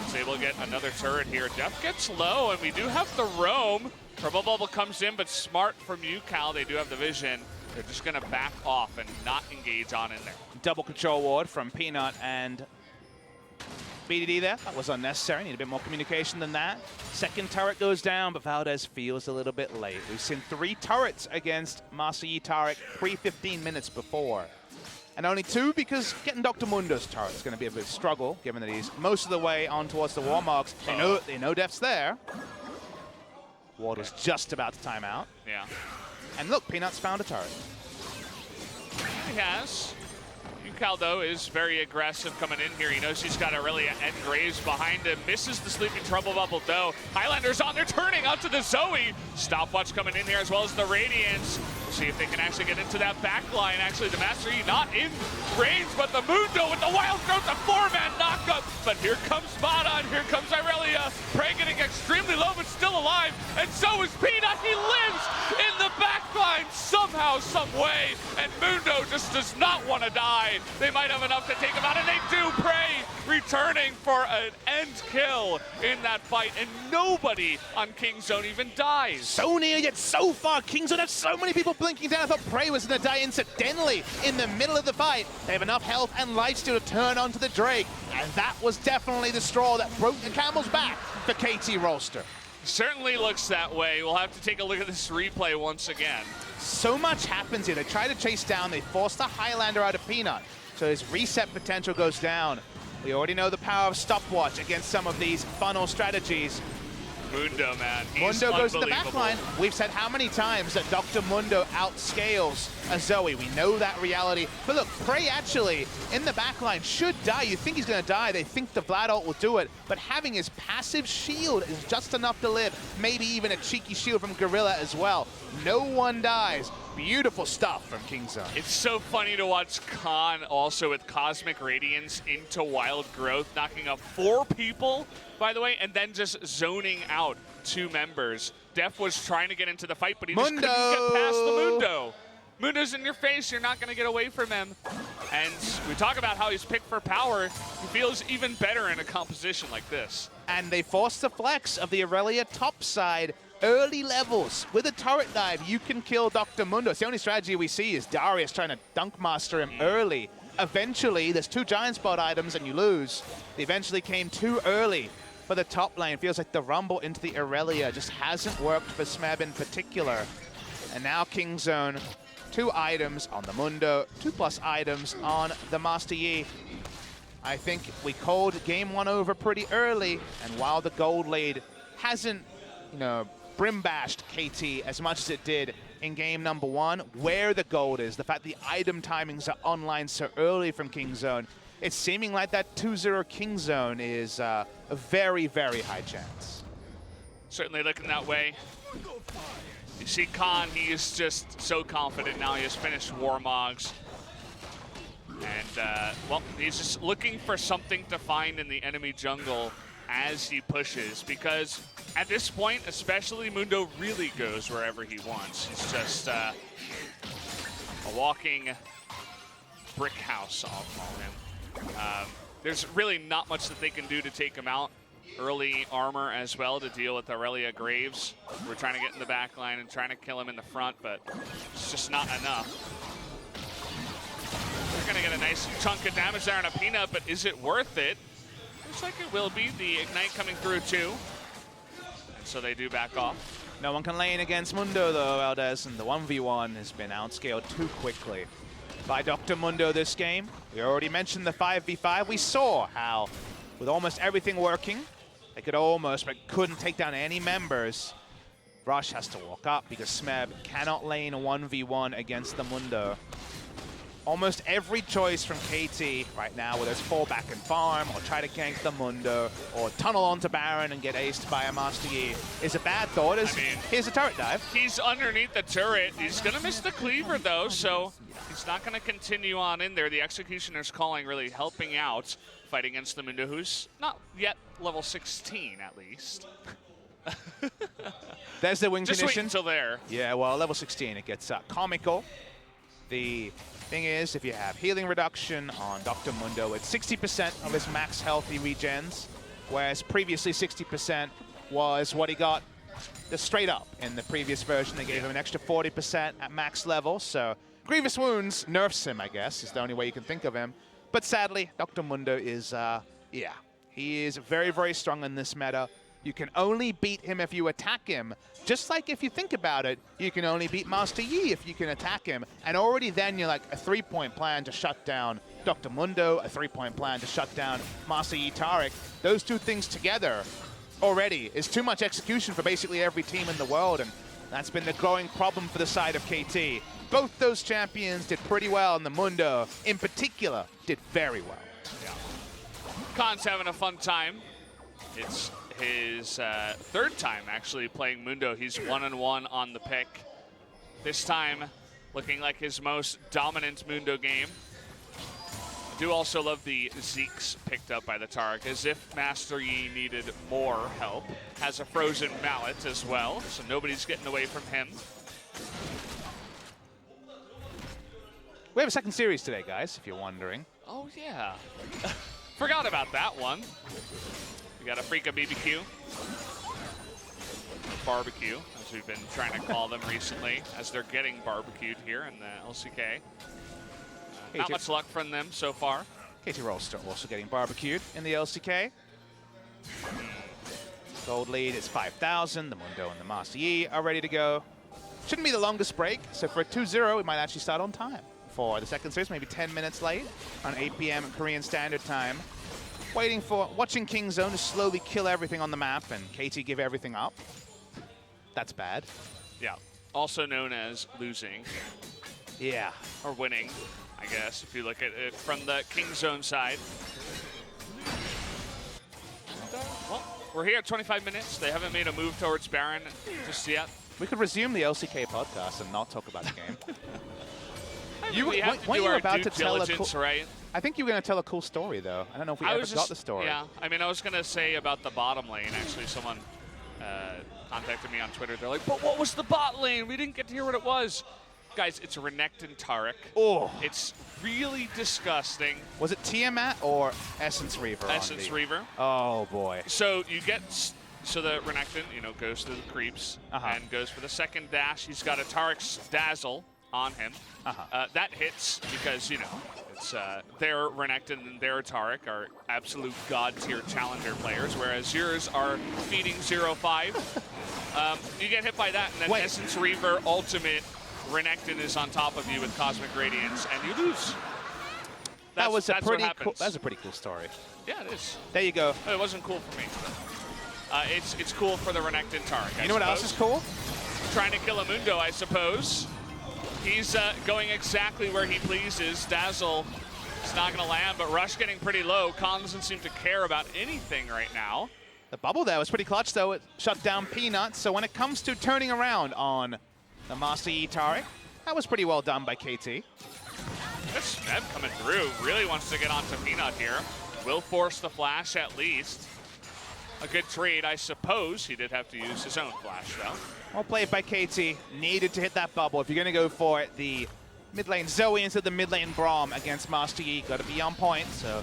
A: is able to get another turret here. Def gets low, and we do have the roam. Trouble Bubble comes in, but smart from UCal. They do have the vision. They're just going to back off and not engage on in there.
B: Double control ward from Peanut and BDD there. That was unnecessary. Need a bit more communication than that. Second turret goes down, but Valdez feels a little bit late. We've seen 3 turrets against Master Yi Tarek pre-15 minutes before. And only 2 because getting Dr. Mundo's turret is going to be a bit of a struggle, given that he's most of the way on towards the wall marks. They know Def's there. Ward was just about to time out.
A: Yeah.
B: And look, Peanut's found a turret.
A: He has. UCal, though, is very aggressive coming in here. He knows he's got Aurelia and Graves behind him. Misses the Sleeping Trouble Bubble, though. Highlanders on, they're turning out to the Zoe. Stopwatch coming in here, as well as the Radiance. We'll see if they can actually get into that back line. Actually, the Master Yi not in range, but the Mundo with the Wild Growth, a 4-man knockup. But here comes Spada, here comes Aurelia. Prey getting extremely low, but still alive. And so is Peanut. He lives in the back line somehow, some way. And Mundo just does not want to die. They might have enough to take him out, and they do. Prey returning for an end kill in that fight, and nobody on Kingzone even dies.
B: So near yet so far. Kingzone have so many people blinking down. I thought Prey was going to die incidentally in the middle of the fight. They have enough health and lifesteal to turn onto the Drake, and that was definitely the straw that broke the camel's back for KT Rolster.
A: Certainly looks that way. We'll have to take a look at this replay once again.
B: So much happens here. They try to chase down. They force the Highlander out of Peanut, so his reset potential goes down. We already know the power of stopwatch against some of these funnel strategies.
A: Mundo, man. He's
B: Mundo goes to the
A: unbelievable.
B: backline. We've said how many times that Dr. Mundo outscales a Zoe. We know that reality. But look, Prey actually in the backline should die. You think he's going to die. They think the Vlad ult will do it. But having his passive shield is just enough to live. Maybe even a cheeky shield from Gorilla as well. No one dies. Beautiful stuff from Kingzone.
A: It's so funny to watch Khan also with Cosmic Radiance into Wild Growth, knocking up 4 people, by the way, and then just zoning out 2 members. Def was trying to get into the fight, but he just couldn't get past the Mundo. Mundo's in your face, you're not going to get away from him. And we talk about how he's picked for power. He feels even better in a composition like this.
B: And they force the flex of the Aurelia top side. Early levels, with a turret dive, you can kill Dr. Mundo. It's the only strategy we see is Darius trying to dunk master him early. Eventually, there's 2 giant spot items and you lose. They eventually came too early for the top lane. Feels like the rumble into the Aurelia just hasn't worked for Smeb in particular. And now Kingzone, 2 items on the Mundo, 2+ items on the Master Yi. I think we called game 1 over pretty early, and while the gold lead hasn't, brim-bashed KT as much as it did in game number 1, where the gold is, the fact the item timings are online so early from Kingzone, it's seeming like that 2-0 Kingzone is a very, very high chance.
A: Certainly looking that way. You see Khan, he is just so confident now. He has finished Warmogs. And, well, he's just looking for something to find in the enemy jungle as he pushes, because at this point, especially, Mundo really goes wherever he wants. He's just a walking brick house, I'll call him. There's really not much that they can do to take him out. Early armor as well to deal with Aurelia Graves. We're trying to get in the back line and trying to kill him in the front, but it's just not enough. They're going to get a nice chunk of damage there on a Peanut, but is it worth it? Looks like it will be. The Ignite coming through too. And so they do back off.
B: No one can lane against Mundo though, Valdez, and the 1v1 has been outscaled too quickly by Dr. Mundo this game. We already mentioned the 5v5. We saw how, with almost everything working, they could almost, but couldn't take down any members. Rush has to walk up because Smeb cannot lane 1v1 against the Mundo. Almost every choice from KT right now, whether it's fall back and farm, or try to gank the Mundo, or tunnel onto Baron and get aced by a Master Yi, is a bad thought. Here's a turret dive.
A: He's underneath the turret. He's going to miss the cleaver, though, so he's not going to continue on in there. The Executioner's calling really helping out, fight against the Mundo, who's not yet level 16, at least.
B: There's the win
A: Just
B: condition.
A: wait until there.
B: Yeah, well, level 16, it gets comical. The thing is, if you have healing reduction on Dr. Mundo, it's 60% of his max health he regens, whereas previously 60% was what he got just straight up in the previous version. They gave him an extra 40% at max level, so Grievous Wounds nerfs him, I guess, is the only way you can think of him. But sadly, Dr. Mundo is, yeah, he is very, very strong in this meta. You can only beat him if you attack him. Just like if you think about it, you can only beat Master Yi if you can attack him. And already then you're like a 3-point plan to shut down Dr. Mundo, a 3-point plan to shut down Master Yi Taric. Those 2 things together already is too much execution for basically every team in the world. And that's been the growing problem for the side of KT. Both those champions did pretty well, and the Mundo, in particular, did very well.
A: Yeah. Khan's having a fun time. It's his 3rd time actually playing Mundo. He's 1-1 on the pick. This time looking like his most dominant Mundo game. I do also love the Zeke's picked up by the Taric, as if Master Yi needed more help. Has a frozen mallet as well, so nobody's getting away from him.
B: We have a second series today, guys, if you're wondering.
A: Oh, yeah. Forgot about that one. We got a FLICKR BBQ. Barbecue, as we've been trying to call them recently, as they're getting barbecued here in the LCK. Not much luck from them so far.
B: KT Rolster also getting barbecued in the LCK. Gold lead is 5,000. The Mundo and the Master Yi are ready to go. Shouldn't be the longest break, so for a 2-0, we might actually start on time for the second series, maybe 10 minutes late, on 8 p.m. Korean Standard Time. Watching Kingzone just slowly kill everything on the map and KT give everything up. That's bad.
A: Yeah, also known as losing.
B: Yeah.
A: Or winning, I guess, if you look at it from the Kingzone side. Well, we're here at 25 minutes. They haven't made a move towards Baron just yet.
B: We could resume the LCK podcast and not talk about the game.
A: We have to do our due diligence, right?
B: I think you were going to tell a cool story, though. I don't know if we ever got the story.
A: Yeah, I mean, I was going to say about the bottom lane. Actually, someone contacted me on Twitter. They're like, but what was the bot lane? We didn't get to hear what it was. Guys, it's Renekton Taric.
B: Oh.
A: It's really disgusting.
B: Was it Tiamat or Essence Reaver?
A: Essence Reaver.
B: Oh, boy.
A: So you get... So the Renekton, you know, goes through the creeps and goes for the second dash. He's got a Taric's Dazzle on him. That hits because, you know, it's their Renekton and their Taric are absolute god-tier challenger players, whereas yours are feeding 0-5. You get hit by that, and then Essence Reaver Ultimate Renekton is on top of you with Cosmic Radiance, and you lose.
B: That was a pretty cool story.
A: Yeah, it is.
B: There you go.
A: It wasn't cool for me. It's cool for the Renekton Taric.
B: You know what else is cool?
A: Trying to kill a Mundo, I suppose. He's going exactly where he pleases. Dazzle is not going to land, but Rush getting pretty low. Khan doesn't seem to care about anything right now.
B: The bubble there was pretty clutch, though. It shut down Peanuts. So when it comes to turning around on the Master Yi Taric, that was pretty well done by KT.
A: This Smeb coming through. Really wants to get onto Peanut here. Will force the flash at least. A good trade, I suppose. He did have to use his own flash, though.
B: Well played by KT. Needed to hit that bubble. If you're going to go for it, the mid lane Zoe into the mid lane Braum against Master Yi. Got to be on point, so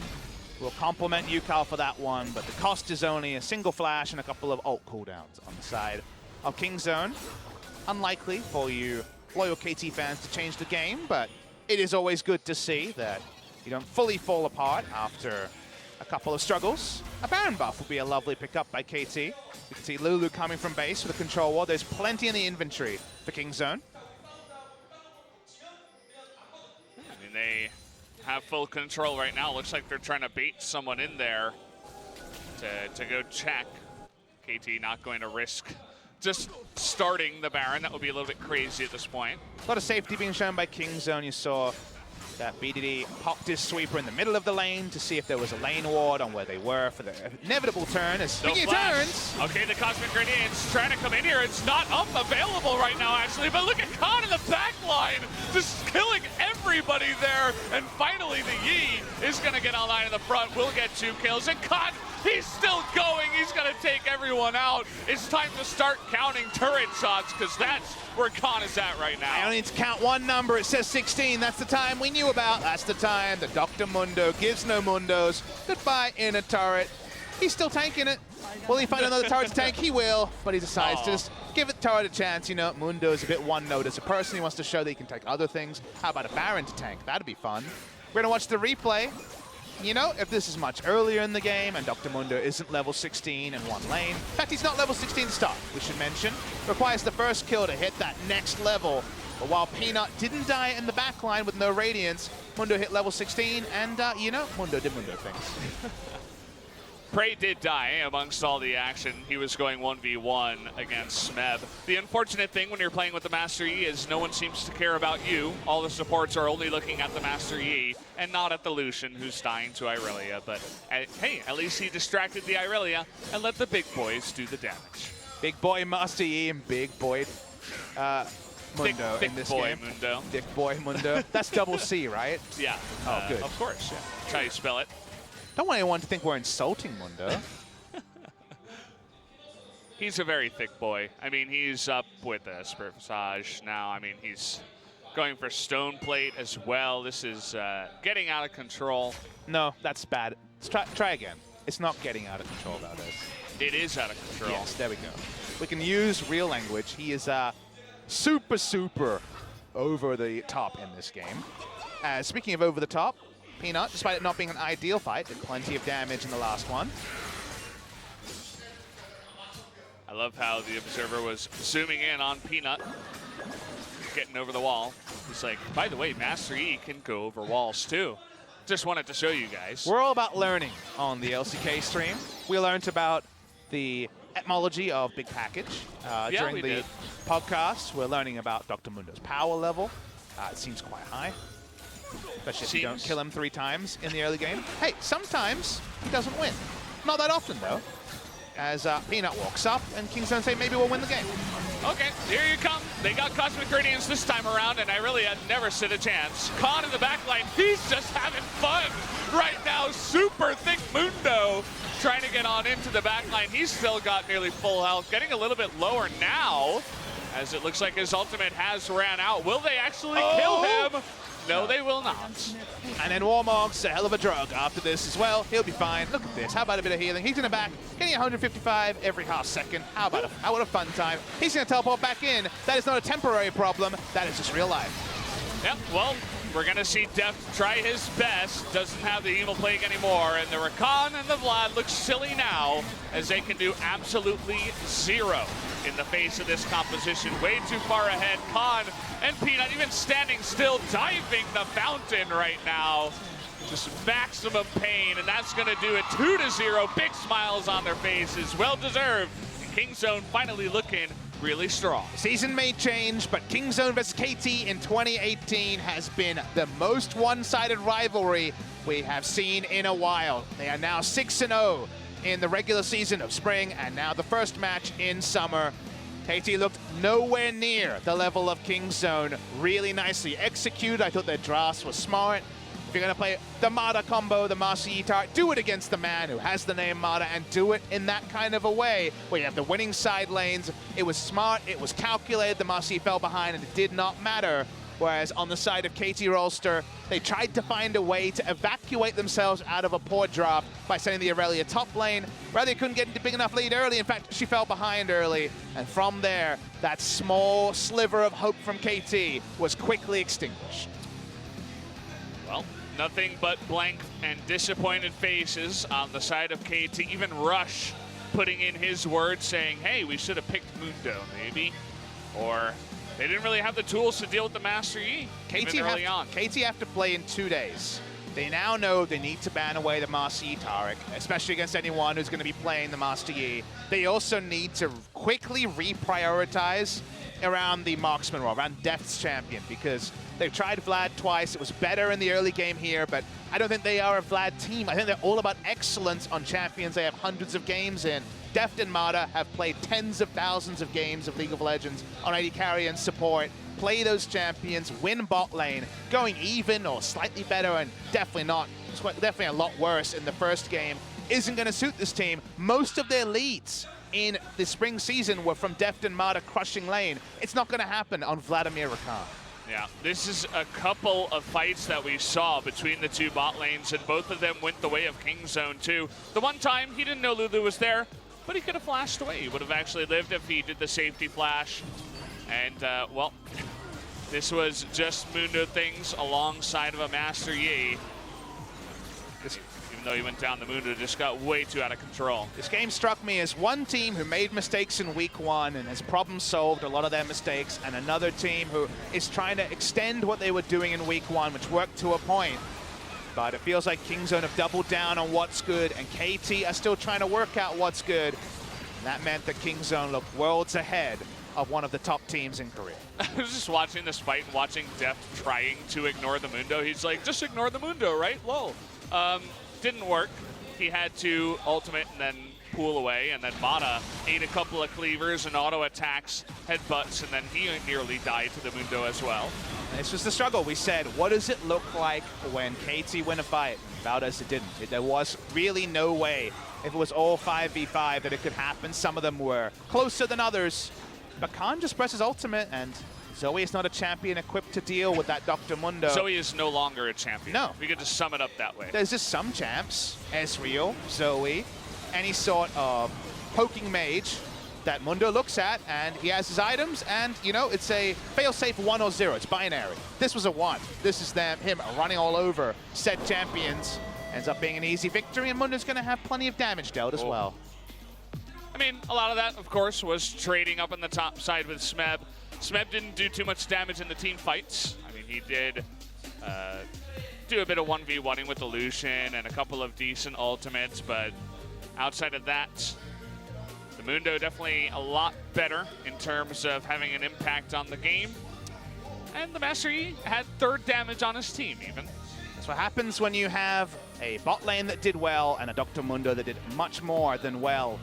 B: we'll compliment you, Cal, for that one. But the cost is only a single flash and a couple of ult cooldowns on the side of Kingzone. Unlikely for you loyal KT fans to change the game, but it is always good to see that you don't fully fall apart after a couple of struggles. A Baron buff would be a lovely pickup by KT. You can see Lulu coming from base with a control ward. There's plenty in the inventory for Kingzone.
A: I mean, they have full control right now. Looks like they're trying to bait someone in there to go check. KT not going to risk just starting the Baron. That would be a little bit crazy at this point.
B: A lot of safety being shown by Kingzone. You saw that BDD popped his sweeper in the middle of the lane to see if there was a lane ward on where they were for the inevitable turn. As speaking of turns.
A: Okay, the Cosmic Radiance trying to come in here. It's not available right now, actually, but look at Khan in the back line, just killing everybody there. And finally, the Yi is going to get online in the front. We'll get 2 kills. And Khan, he's still going. He's going to take everyone out. It's time to start counting turret shots, because that's where Khan is at right now.
B: I only need to count one number. It says 16. That's the time we knew about. That's the time the Dr. Mundo gives no Mundos. Goodbye, inner turret. He's still tanking it. Will he find another turret to tank? He will, but he decides to just give it turret a chance. You know, Mundo is a bit one-note. As a person, he wants to show that he can tank other things. How about a Baron to tank? That'd be fun. We're going to watch the replay. You know, if this is much earlier in the game and Dr. Mundo isn't level 16 in one lane, in fact, he's not level 16 to start, we should mention, requires the first kill to hit that next level. But while Peanut didn't die in the back line with no Radiance, Mundo hit level 16, and, you know, Mundo did Mundo things.
A: Prey did die amongst all the action. He was going 1v1 against Smeb. The unfortunate thing when you're playing with the Master Yi is no one seems to care about you. All the supports are only looking at the Master Yi and not at the Lucian, who's dying to Irelia. But hey, at least he distracted the Irelia and let the big boys do the damage.
B: Big boy Master Yi and big boy Mundo in this game.
A: Mundo.
B: Dick boy Mundo. That's double C, right?
A: Yeah.
B: Oh, good.
A: Of course, yeah. That's how you spell it.
B: Don't want anyone to think we're insulting Mundo.
A: He's a very thick boy. I mean, he's up with a Spirit Visage now. I mean, he's going for Stone Plate as well. This is getting out of control.
B: No, that's bad. Let's try again. It's not getting out of control, Valdez.
A: It is out of control.
B: Yes, there we go. We can use real language. He is super over the top in this game. Speaking of over the top, Peanut, despite it not being an ideal fight, did plenty of damage in the last one.
A: I love how the observer was zooming in on Peanut, getting over the wall. He's like, by the way, Master E can go over walls too. Just wanted to show you guys.
B: We're all about learning on the LCK stream. We learned about the etymology of Big Package during the podcast. We're learning about Dr. Mundo's power level. It seems quite high, especially if you don't kill him 3 times in the early game. Hey, sometimes he doesn't win. Not that often, though. As Peanut walks up, and Kingzone say maybe we'll win the game.
A: Okay, here you come. They got Cosmic Radiance this time around, and I really had never stood a chance. Khan in the backline, he's just having fun right now. Super thick Mundo trying to get on into the backline. He's still got nearly full health, getting a little bit lower now, as it looks like his ultimate has ran out. Will they actually kill him? No, they will not.
B: And then Warmog's a hell of a drug after this as well. He'll be fine. Look at this. How about a bit of healing? He's in the back, getting 155 every half second. How about a fun time? He's going to teleport back in. That is not a temporary problem. That is just real life.
A: Yep, well, we're going to see Deft try his best. Doesn't have the Evil Plague anymore. And the Rakan and the Vlad look silly now, as they can do absolutely zero in the face of this composition. Way too far ahead. Khan and Peanut even standing still, diving the fountain right now. Just maximum pain, and that's going to do it. 2-0. Big smiles on their faces. Well deserved. And Kingzone finally looking really strong.
B: Season may change, but Kingzone vs KT in 2018 has been the most one-sided rivalry we have seen in a while. They are now 6-0 in the regular season of spring, and now the first match in summer. KT looked nowhere near the level of Kingzone. Really nicely executed. I thought their drafts was smart. If you're going to play the Mada combo, the Master Yi Tart, do it against the man who has the name Mada, and do it in that kind of a way where you have the winning side lanes. It was smart, it was calculated, the Master Yi fell behind, and it did not matter. Whereas on the side of KT Rolster, they tried to find a way to evacuate themselves out of a poor draft by sending the Aurelia top lane. Aurelia couldn't get into big enough lead early. In fact, she fell behind early. And from there, that small sliver of hope from KT was quickly extinguished.
A: Well, nothing but blank and disappointed faces on the side of KT. Even Rush putting in his word saying, hey, we should have picked Mundo, maybe. Or they didn't really have the tools to deal with the Master Yi
B: KT have to play in 2 days. They now know they need to ban away the Master Yi Taric, especially against anyone who's going to be playing the Master Yi. They also need to quickly reprioritize around the marksman role, around Death's champion, because they've tried Vlad twice. It was better in the early game here, but I don't think they are a Vlad team. I think they're all about excellence on champions they have hundreds of games in. Deft and Mada have played tens of thousands of games of League of Legends on AD carry and support. Play those champions, win bot lane, going even or slightly better, and definitely a lot worse in the first game isn't going to suit this team. Most of their leads in the spring season were from Deft and Mada crushing lane. It's not going to happen on Vladimir Rakan.
A: Yeah, this is a couple of fights that we saw between the two bot lanes, and both of them went the way of Kingzone too. The one time he didn't know Lulu was there, but he could have flashed away. He would have actually lived if he did the safety flash. And, well, this was just Mundo things alongside of a Master Yi. Even though he went down, the Mundo just got way too out of control.
B: This game struck me as one team who made mistakes in week 1 and has problem solved a lot of their mistakes, and another team who is trying to extend what they were doing in week 1, which worked to a point. But it feels like Kingzone have doubled down on what's good, and KT are still trying to work out what's good. And that meant that Kingzone looked worlds ahead of one of the top teams in Korea.
A: I was just watching this fight and watching Deft trying to ignore the Mundo. He's like, just ignore the Mundo, right? Lol. Didn't work. He had to ultimate and then pool away, and then Mada ate a couple of cleavers and auto attacks, headbutts, and then he nearly died to the Mundo as well.
B: This was the struggle. We said, what does it look like when KT win a fight? Valdez, it didn't. There was really no way, if it was all 5v5, that it could happen. Some of them were closer than others. But Khan just presses ultimate, and Zoe is not a champion equipped to deal with that Dr. Mundo.
A: Zoe is no longer a champion.
B: No.
A: We could just sum it up that way.
B: There's just some champs, Ezreal, Zoe, any sort of poking mage that Mundo looks at, and he has his items, and, you know, it's a fail-safe 1 or 0. It's binary. This was a 1. This is him running all over said champions. Ends up being an easy victory, and Mundo's going to have plenty of damage dealt as well.
A: I mean, a lot of that, of course, was trading up on the top side with Smeb. Smeb didn't do too much damage in the team fights. I mean, he did do a bit of 1v1ing with the Lucian and a couple of decent ultimates, but outside of that, the Mundo definitely a lot better in terms of having an impact on the game. And the Master Yi had 3rd damage on his team, even.
B: That's what happens when you have a bot lane that did well and a Dr. Mundo that did much more than well.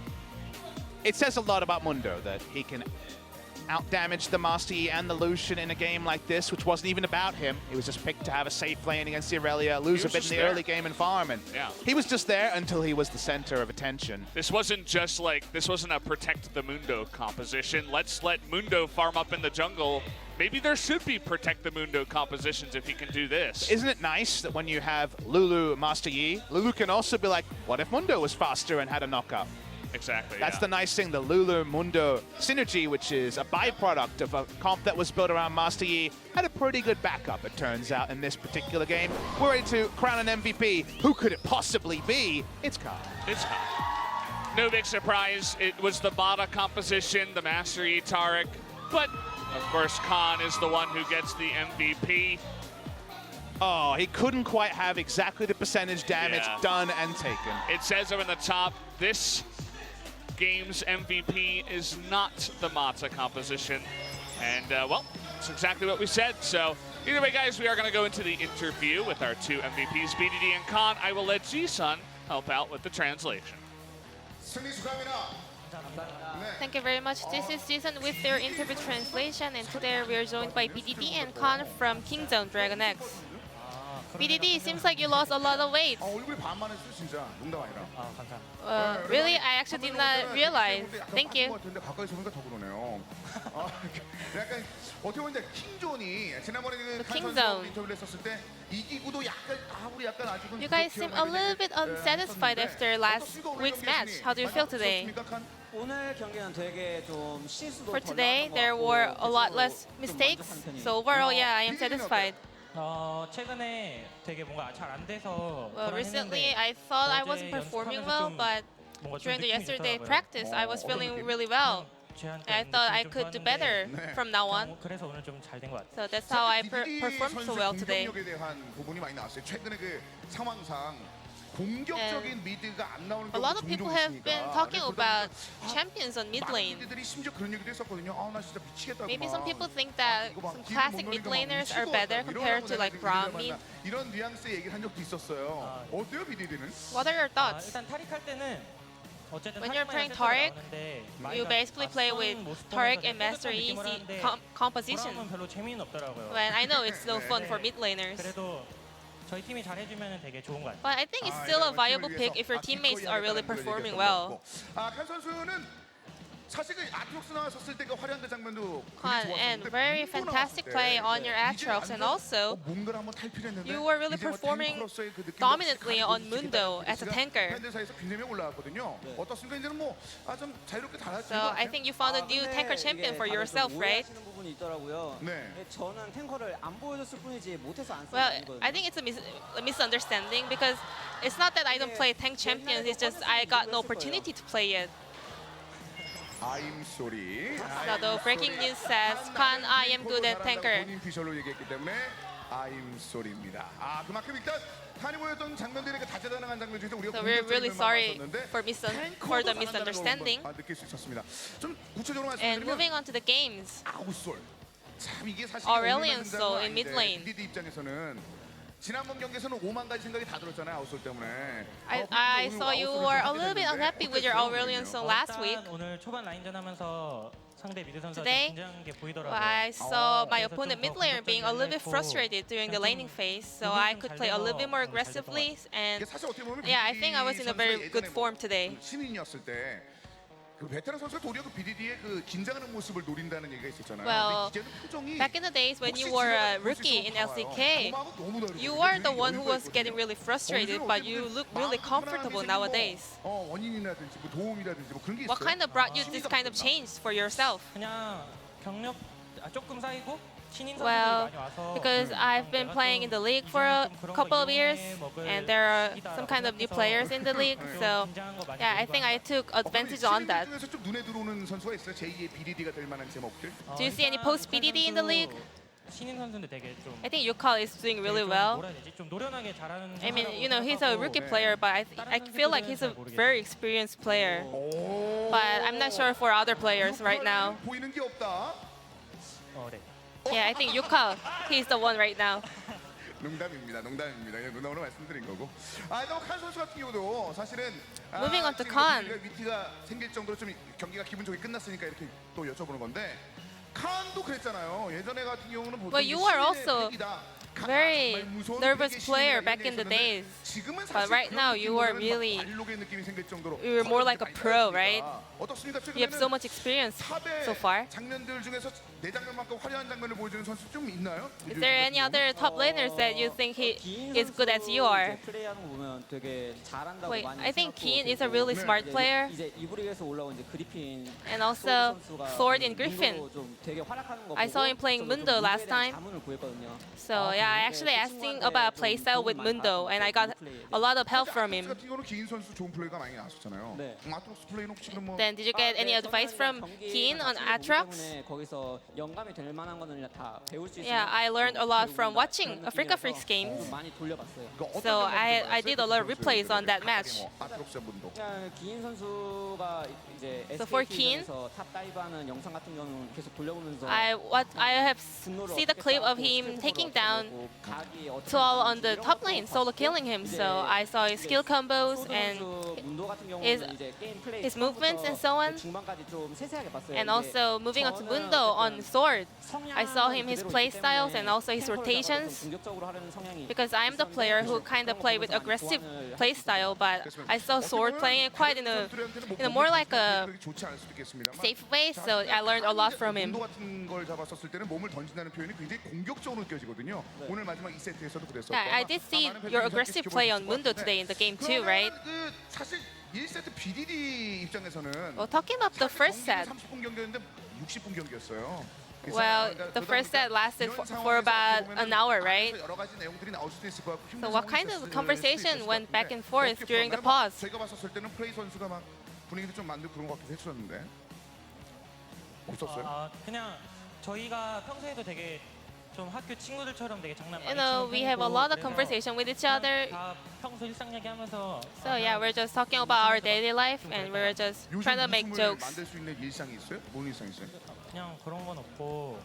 B: It says a lot about Mundo that he can out-damage the Master Yi and the Lucian in a game like this, which wasn't even about him. He was just picked to have a safe lane against the Irelia, lose a bit in the early game and farm. And he was just there until he was the center of attention.
A: This wasn't just like, this wasn't a protect the Mundo composition. Let's let Mundo farm up in the jungle. Maybe there should be protect the Mundo compositions if he can do this.
B: Isn't it nice that when you have Lulu Master Yi, Lulu can also be like, what if Mundo was faster and had a knockup?
A: Exactly.
B: That's the nice thing, the Lulu Mundo synergy, which is a byproduct of a comp that was built around Master Yi, had a pretty good backup, it turns out, in this particular game. We're ready to crown an MVP. Who could it possibly be? It's Khan.
A: It's Khan. No big surprise. It was the Bada composition, the Master Yi Taric, but of course Khan is the one who gets the MVP.
B: Oh, he couldn't quite have exactly the percentage damage done and taken.
A: It says up in the top, this game's MVP is not the Mata composition. And, well, it's exactly what we said. So, either way, guys, we are going to go into the interview with our 2 MVPs, BDD and Khan. I will let Ji-sun help out with the translation.
C: Thank you very much. This is Jason with their interview translation, and today we are joined by BDD and Khan from Kingzone DragonX. BDD, seems like you lost a lot of weight. Really? I actually did not realize. Thank you. Kingzone. You guys seem a little bit unsatisfied after last week's match. How do you feel today? For today, there were a lot less mistakes. So overall, yeah, I am satisfied. Well, recently I thought I wasn't performing well, but during the yesterday practice, I was feeling really well. And I thought I could do better from now on. So that's how I performed so well today. And a lot of people have been talking about champions on mid lane. Maybe some people think that some classic mid laners are better compared to like Braum mid. What are your thoughts? When you're playing Taric, you basically play with Taric and Master Yi composition. When I know it's no fun for mid laners. But I think it's still a viable pick if your teammates are really performing well. And very fantastic play on your Aatrox, and also you were really performing dominantly on Mundo as a tanker. So I think you found a new tanker champion for yourself, right? Well, I think it's a misunderstanding, because it's not that I don't play tank champions, it's just I got no opportunity to play it. So the breaking news says, Khan, I am good at tanker. So we're really sorry for the misunderstanding. And moving on to the games. Aurelion Sol in mid lane. I saw you were a little bit unhappy with your Aurelion Sol last week. Today, I saw my opponent mid laner being a little bit frustrated during the laning phase, so I could play a little bit more aggressively, and yeah, I think I was in a very good form today.
D: 그 베테랑 선수가 도리어 그 BDD의 그 긴장하는 모습을 노린다는 얘기가 있었잖아요.
C: Well,
D: 근데 이제는 표정이
C: back in the days when you were a rookie in LCK, you were the one who was getting really frustrated, but you look really comfortable nowadays.
D: 원인이라든지 뭐 도움이라든지 뭐 그런 게 있어요.
C: What kind of brought you this kind of change for yourself?
E: 그냥 경력 조금 쌓이고 신인
C: Well,
E: 선수들이 많이 와서
C: because I've been playing in the league for a couple of years, and there are some kind of new players in the league. So, yeah, I think I took advantage on that.
D: 중에서 좀 눈에 들어오는 선수가 있어요. 제2의 BDD가 될 만한 제목들.
C: Do you see any post BDD in the league?
E: 신인 선수인데 되게 좀
C: I think Yukal is doing really well.
E: 뭐라 해야 되지? 좀 노련하게 잘하는
C: I mean, you know, he's a rookie player, but I feel like he's a very experienced player. But I'm not sure for other players right now.
D: 보이는 게 없다.
E: 네.
C: Yeah, I think Yukal, he's the one right now.
D: 농담입니다. 그냥 농담으로 말씀드린 거고. 또 칸 선수 같은 경우도 사실은
C: Moving on to
D: 지금
C: Khan.
D: 위티가 생길 정도로 좀 경기가 기분 좋게 끝났으니까 이렇게 또 여쭤보는 건데 칸도 그랬잖아요. 예전에 같은 경우는 보통
C: But you were also very nervous player back in the days. But right now you are really, you were more like a pro, right? You have so much experience so far.
D: 장면들 중에서 내 장면만큼 화려한 장면을 보여주는 선수 좀 있나요?
C: Is there any other top laners that you think he is good as you are?
F: 플레이하는 거 보면 되게 잘한다고
C: Wait,
F: 많이
C: I think
F: 생각하고
C: Keen is a really smart player,
F: 이제 이브리그에서 올라온 이제 그리핀
C: and also Sword and Griffin.
F: 문도로 좀 되게 활약하는 거
C: I saw him playing Mundo last time.
F: 자문을 구했거든요.
C: So yeah, I actually asked him about playstyle with Mundo, and I got a lot of help from him.
D: 같은 경우는 기인 선수 좋은 플레이가 많이 나왔었잖아요.
F: 네.
D: 아트록스 플레이는 혹시 그럼 뭐
C: Then did you get any advice from Keen on Atrox?
F: 거기서 영감이 될 만한 거는 다 배울 수 있어요.
C: Yeah, I learned a lot from watching FLICKR games.
F: 많이 돌려봤어요.
C: So I did a lot of replays on that match.
D: 아트록스 분도.
F: 그냥 기인 선수가 이제
C: So for Keen,
F: SK에서 탑 다이브하는 영상 같은 경우는 계속 돌려보면서
C: I have seen the clip of him taking down Tual on the top lane, solo killing him. So I saw his skill combos and his movements and so on. And also moving on to Mundo on Sword, I saw him his play styles and also his rotations. Because I'm the player who kind of play with aggressive play style, but I saw Sword playing it quite in a more like a
D: 좋지 않을 수도 있겠습니다.
C: safe way. So I learned a lot from him.
D: 운동 같은 걸 잡았었을 때는 몸을 던진다는 표현이 굉장히 공격적으로 느껴지거든요. 오늘 마지막 2세트에서도 그랬었고.
C: Yeah, I did see your aggressive play on Mundo today in the game too, right?
D: 그 사실 1세트 BDD 입장에서는
C: Well, talking about the first set,
D: 30분 경기였는데 60분 경기였어요.
C: well, the first set lasted for about an hour, right?
D: 여러 가지 내용들이 나올 수도 있을 것 같고.
C: So what kind of conversation went back and forth during the pause?
D: 제가 봤었을 때는 플레이 선수가 막 분위기도 좀 만들고 그런 것 같기도 했었는데 없었어요?
E: 그냥 저희가 평소에도 되게 좀 학교 친구들처럼 되게 장난 많이
C: You know, we have a lot of conversation with each other.
E: 다 평소 일상 얘기하면서
C: So yeah, we're just talking about our daily life and we're just trying to make jokes.
D: 만들 수 있는 일상이 있어요? 뭔 일상 있어요?
E: 그냥 그런 건 없고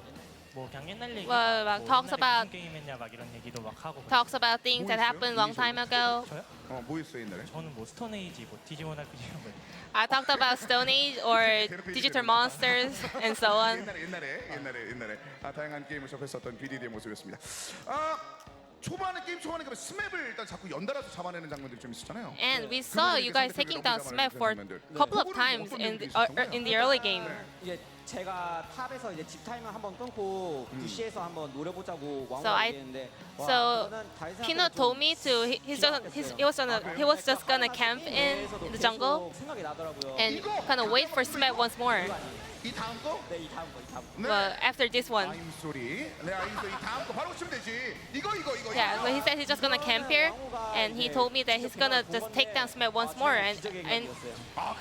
E: 뭐 그냥 옛날 얘기
C: Well, 막 talks about
E: 게임 했냐 막 이런 얘기도 막 하고
C: talks about things that happened long time ago.
E: 저요?
D: 뭐 했어요 옛날에?
E: 저는 뭐 스톤에이지 뭐 디지몬 할거 이런 거
C: I talked about Stone Age or digital monsters and so on.
D: 옛날에 다양한 게임을 접했었던 BDD의 모습이었습니다. 초반에 게임 초반에 그 스맵을 일단 자꾸 연달아서 잡아내는 장면들이 좀 있었잖아요.
C: And we saw you guys taking down Smep for a couple of times in the early game.
F: 이제 제가 탑에서 이제 집 타이밍 한번 끊고 부시에서 한번 노려보자고
C: So
F: 왕왕했는데
C: So Peanut told me to he was just gonna camp in the jungle
F: 생각이 나더라고요.
C: and kind of wait for Smep once more.
D: 이 다음 거?
F: 네, 이 다음 거.
C: But after this one,
D: 아임 소리. 네, 아임 소리. 다음 거 바로 치면 되지. 이거.
C: yeah, but he said he's just gonna camp here, and he told me that he's gonna just take down Smep once more, and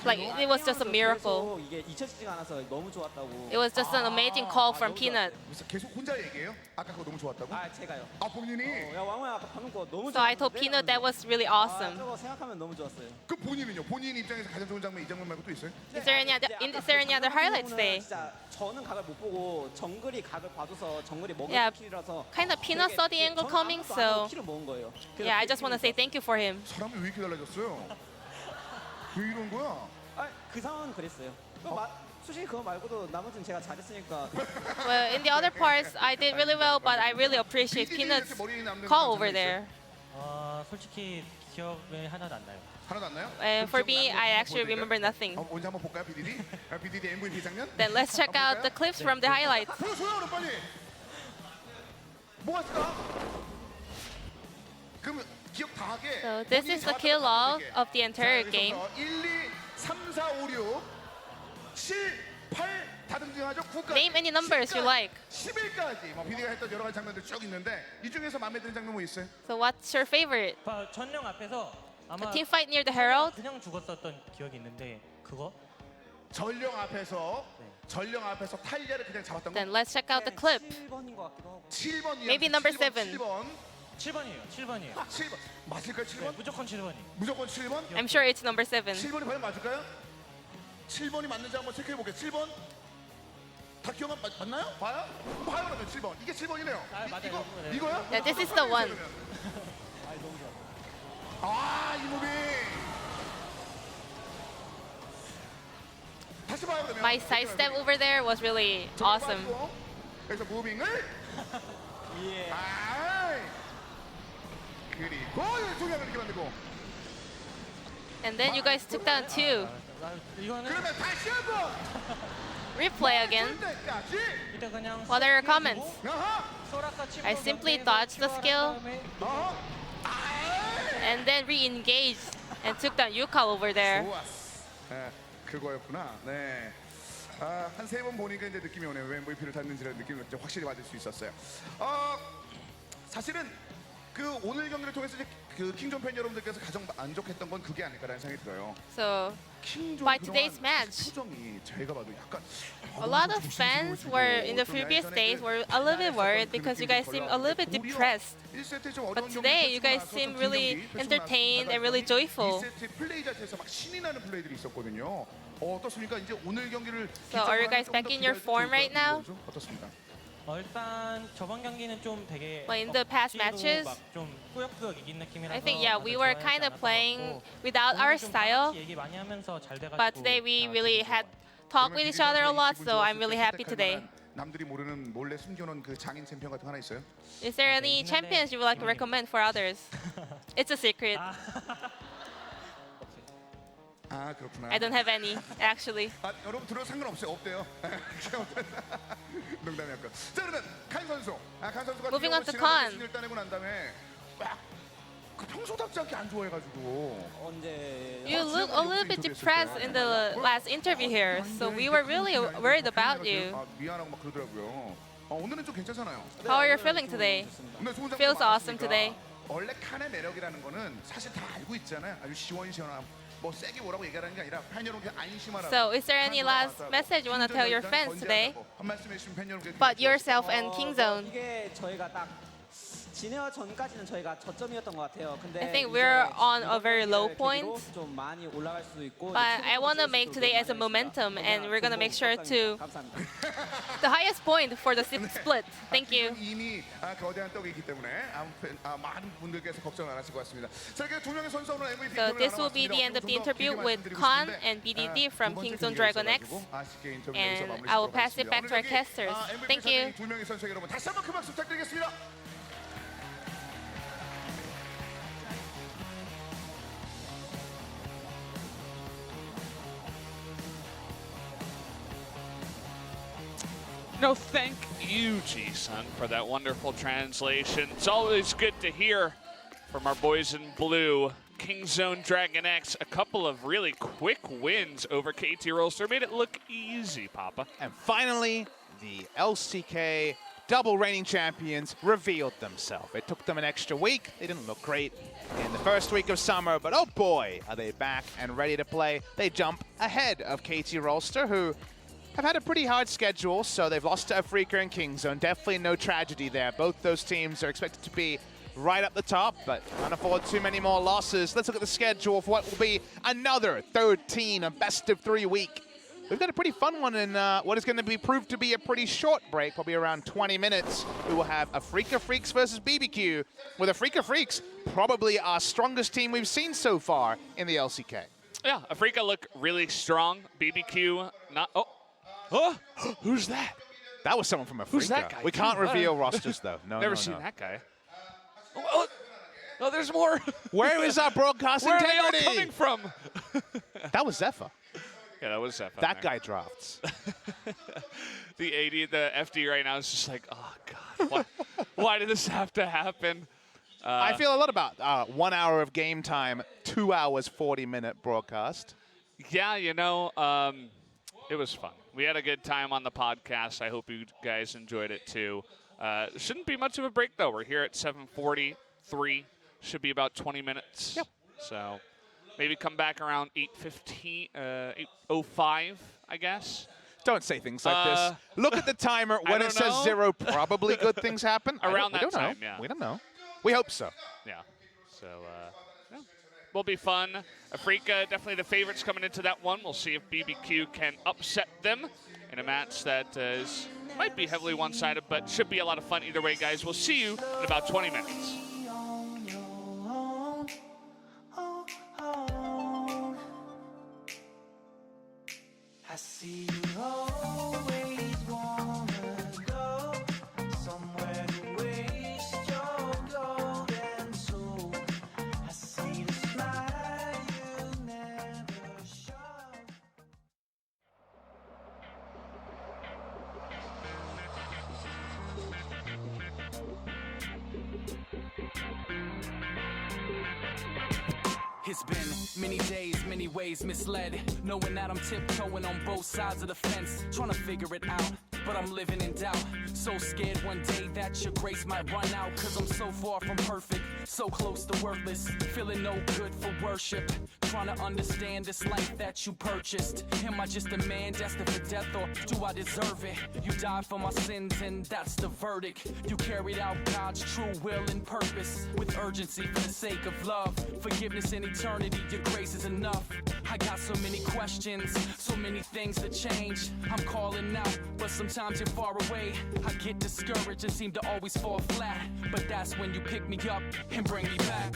C: like it was just a miracle.
F: 이게 잊혀지지가 않아서 너무 좋았다고.
C: It was just an amazing call from Peanut.
D: 계속 혼자 얘기해요? 아까 그거 너무 좋았다고?
F: 제가요.
D: 본인이?
F: 야 왕호야 아까 방금 거 너무
C: So I told Peanut that was really awesome.
F: 저거 생각하면 너무 좋았어요.
D: 그 본인은요? 본인 입장에서 가장 좋은 장면 이 장면 말고 또 있어요?
C: Is there any other highlights today?
F: 진짜 저는 각을 못 보고 정글이 각을 봐줘서 정글이 먹은
C: Yeah,
F: 킬이라서
C: kind of Peanut saw the angle coming, so
F: 킬을 먹은 거예요.
C: yeah, I just want to say thank you for him.
D: 사람이 왜 이렇게 달라졌어요? 왜 이런 거야?
F: 그 상황은 그랬어요. 솔직히 그거 말고도 나머지는 제가 잘했으니까.
C: Well, in the other parts, I did really well, but I really appreciate Peanut's call over there.
E: 솔직히 기억이 하나도 안 나요.
D: 하나도 안 나요?
C: For me, I actually remember nothing.
D: 언제 한번 볼까요, BDD? BDD MVP 장면?
C: Then let's check out the clips from the highlights.
D: 보여줘요, 그럼 빨리. 뭐가 있을까? 그럼 기억 다 하게.
C: So this is the kill log of the entire game.
D: 1, 2, 3, 4, 5, 6, 7, 8 다등등하죠. 9까지.
C: Name any numbers you like.
D: 11까지. 뭐 BD가 했던 여러 가지 장면들 쭉 있는데 이 중에서 마음에 드는 장면 뭐 있어요?
C: So what's your favorite?
E: 전령 앞에서 아마
C: The team fight near the Herald?
E: 그냥 죽었었던 기억이 있는데 그거?
D: 전령 앞에서 탈리아를 그냥 잡았던 거.
C: Then let's check out the clip.
F: 7번인 것 같기도 하고.
D: 7번이야.
C: Maybe number 7.
E: 7번이에요. 7번이에요.
D: 7번. 맞을까요? 7번?
E: 네, 무조건 7번이.
D: 무조건 7번?
C: I'm sure it's number 7.
D: 7번이 과연 맞을까요? 7번이 맞는지 한번 체크해 볼게요. 7번. 다 기억은 맞나요? 봐요? 봐요 그러면 7번. 이게 7번이네요.
E: 맞아요.
D: 이거야?
C: Yeah, this is the one.
D: 아, 이 무빙. 다시 봐요 그러면.
C: My sidestep over there was really awesome.
D: 그래서 무빙을
F: 예.
D: 아. 그리고 동양을 이렇게 만들고.
C: And then you guys took down 2.
E: 이거는
D: 그러면 다시 한번.
C: Replay again.
D: 때까지.
E: 일단 그냥
C: What are your comments?
D: 아하.
E: 소라카 치고
C: I simply dodged the skill
D: 아하. 아.
C: and then re-engaged and took down Yukal over there.
D: 좋았어. 네, 그거였구나. 네. 아, 한 3번 보니까 이제 느낌이 오네요. 왜 MVP를 탔는지라는 느낌을 좀 확실히 받을 수 있었어요. 사실은 그 오늘 경기를 통해서 이제 그 킹존 팬 여러분들께서 가장 만족했던 건 그게 아닐까라는 생각이 들어요.
C: So
D: 킹존
C: by
D: 그동안
C: today's match,
D: 표정이 제가 봐도 약간
C: a lot of fans were in the previous days were a little bit worried because you guys seem a little bit depressed. But today you guys seem really entertained and really joyful.
D: 2세트 플레이 자체에서 막 신이 나는 플레이들이 있었거든요. 어떻습니까? 이제 오늘 경기를
C: So are you guys back in your form right now?
D: 어떻습니까?
E: 일단 저번 경기는 좀 되게
C: Well, in the past matches,
E: 좀 꾸역꾸역 이긴 느낌이라서
C: I think yeah, we were kind of playing without our style. But today we really had talked with each other a lot, so I'm really happy today.
D: 남들이 모르는 몰래 숨겨놓은 그 장인 챔피언 같은 거 하나 있어요?
C: Is there any champions you would like to recommend for others? It's a secret.
D: 아 그렇구나.
C: I don't have any, actually.
D: 아 여러분 들어도 상관없어요. 없대요. 농담이었고. 자 그러면 칸 선수. 칸 선수가
C: Moving on to Khan.
D: 을 따내고 난 다음에 그 평소답지 않게 안 좋아해가지고.
F: 언제
C: You look a little bit depressed in the last interview here, so we were really worried about you.
D: 아, 미안하고 막 그러더라고요. 오늘은 좀 괜찮잖아요.
C: How are you feeling today?
D: 오늘 좋은 장면
C: Feels awesome
D: 많았으니까.
C: today.
D: 원래 칸의 매력이라는 거는 사실 다 알고 있잖아요. 아주 시원시원함. 뭐 세게 뭐라고 얘기하는 게 아니라 팬 여러분께 안심하라고.
C: So is there any last message you want to tell your fans today?
D: 한 말씀 해주신 팬 여러분께
C: But yourself and Kingzone.
F: 이게 저희가 딱 진에어 전까지는 저희가 저점이었던 것 같아요. 근데
C: I think
F: 이제
C: we're on a very
F: 저번
C: low
F: 경기를
C: point.
F: 계기로 좀 많이 올라갈 수도 있고.
C: But I want to make today as a momentum, and we're gonna make sure to the highest point for the split. Thank you.
D: 이미 거대한 떡이 있기 때문에 많은 분들께서 걱정 안 하실 것 같습니다. 자, 이렇게 두 명의 선수 오늘 MVP
C: So this will be the end of the interview with Khan and BDD from Kingzone DragonX, and I will pass it back to our casters. Thank you.
D: 두 명의 선수 여러분 다시 한번 큰 박수 부탁드리겠습니다.
A: No, thank you, G-Sun, for that wonderful translation. It's always good to hear from our boys in blue. Kingzone DragonX, a couple of really quick wins over KT Rolster. Made it look easy, Papa.
B: And finally, the LCK double reigning champions revealed themselves. It took them an extra week. They didn't look great in the first week of summer, but oh boy, are they back and ready to play. They jump ahead of KT Rolster, who have had a pretty hard schedule, so they've lost to FLICKR and Kingzone. Definitely no tragedy there. Both those teams are expected to be right up the top, but can't afford too many more losses. Let's look at the schedule for what will be another 13, a best-of-3 week. We've got a pretty fun one in what is going to be proved to be a pretty short break, probably around 20 minutes. We will have a FLICKR Freaks versus BBQ, with the FLICKR Freaks probably our strongest team we've seen so far in the LCK.
A: Yeah, Afrika look really strong. BBQ, not... Oh, who's that?
B: That was someone from Afrika.
A: Who's that guy?
B: We can't reveal rosters, though. No,
A: Never
B: no,
A: seen
B: no.
A: that guy. Oh, Oh, there's more.
B: Where is our broadcast
A: Where are they
B: integrity?
A: all coming from?
B: That was Zephyr.
A: Yeah, that was Zephyr.
B: That guy drafts.
A: The FD right now is just like, oh God, why did this have to happen?
B: I feel a lot about 1 hour of game time, 2 hours, 40-minute broadcast.
A: Yeah, you know, it was fun. We had a good time on the podcast. I hope you guys enjoyed it too. Shouldn't be much of a break though. We're here at 7:43. Should be about 20 minutes.
B: Yep.
A: So maybe come back around 8:15, 8:05, I guess.
B: Don't say things like this. Look at the timer. When it says 0, probably good things happen.
A: Around that
B: we don't
A: time,
B: know.
A: yeah.
B: We don't know. We hope so.
A: Yeah. So, yeah. Will be fun. Afrika, definitely the favorites coming into that one. We'll see if BBQ can upset them in a match that might be heavily one-sided, but should be a lot of fun either way, guys. We'll see you in about 20 minutes.
G: I see you always wanna go somewhere to waste your golden soul. I see the smile you never show.
H: It's been many days, many ways misled, knowing that I'm tiptoeing on both sides of the fence, trying to figure it out, but I'm living in doubt. So scared one day that your grace might run out, cause I'm so far from perfect, so close to worthless, feeling no good for worship, trying to understand this life that you purchased. Am I just a man destined for death, or do I deserve it? You died for my sins and that's the verdict. You carried out God's true will and purpose with urgency for the sake of love, forgiveness and eternity. Your grace is enough. I got so many questions, so many things to change. I'm calling out, but sometimes you're far away. I get discouraged and seem to always fall flat, but that's when you pick me up and bring me back.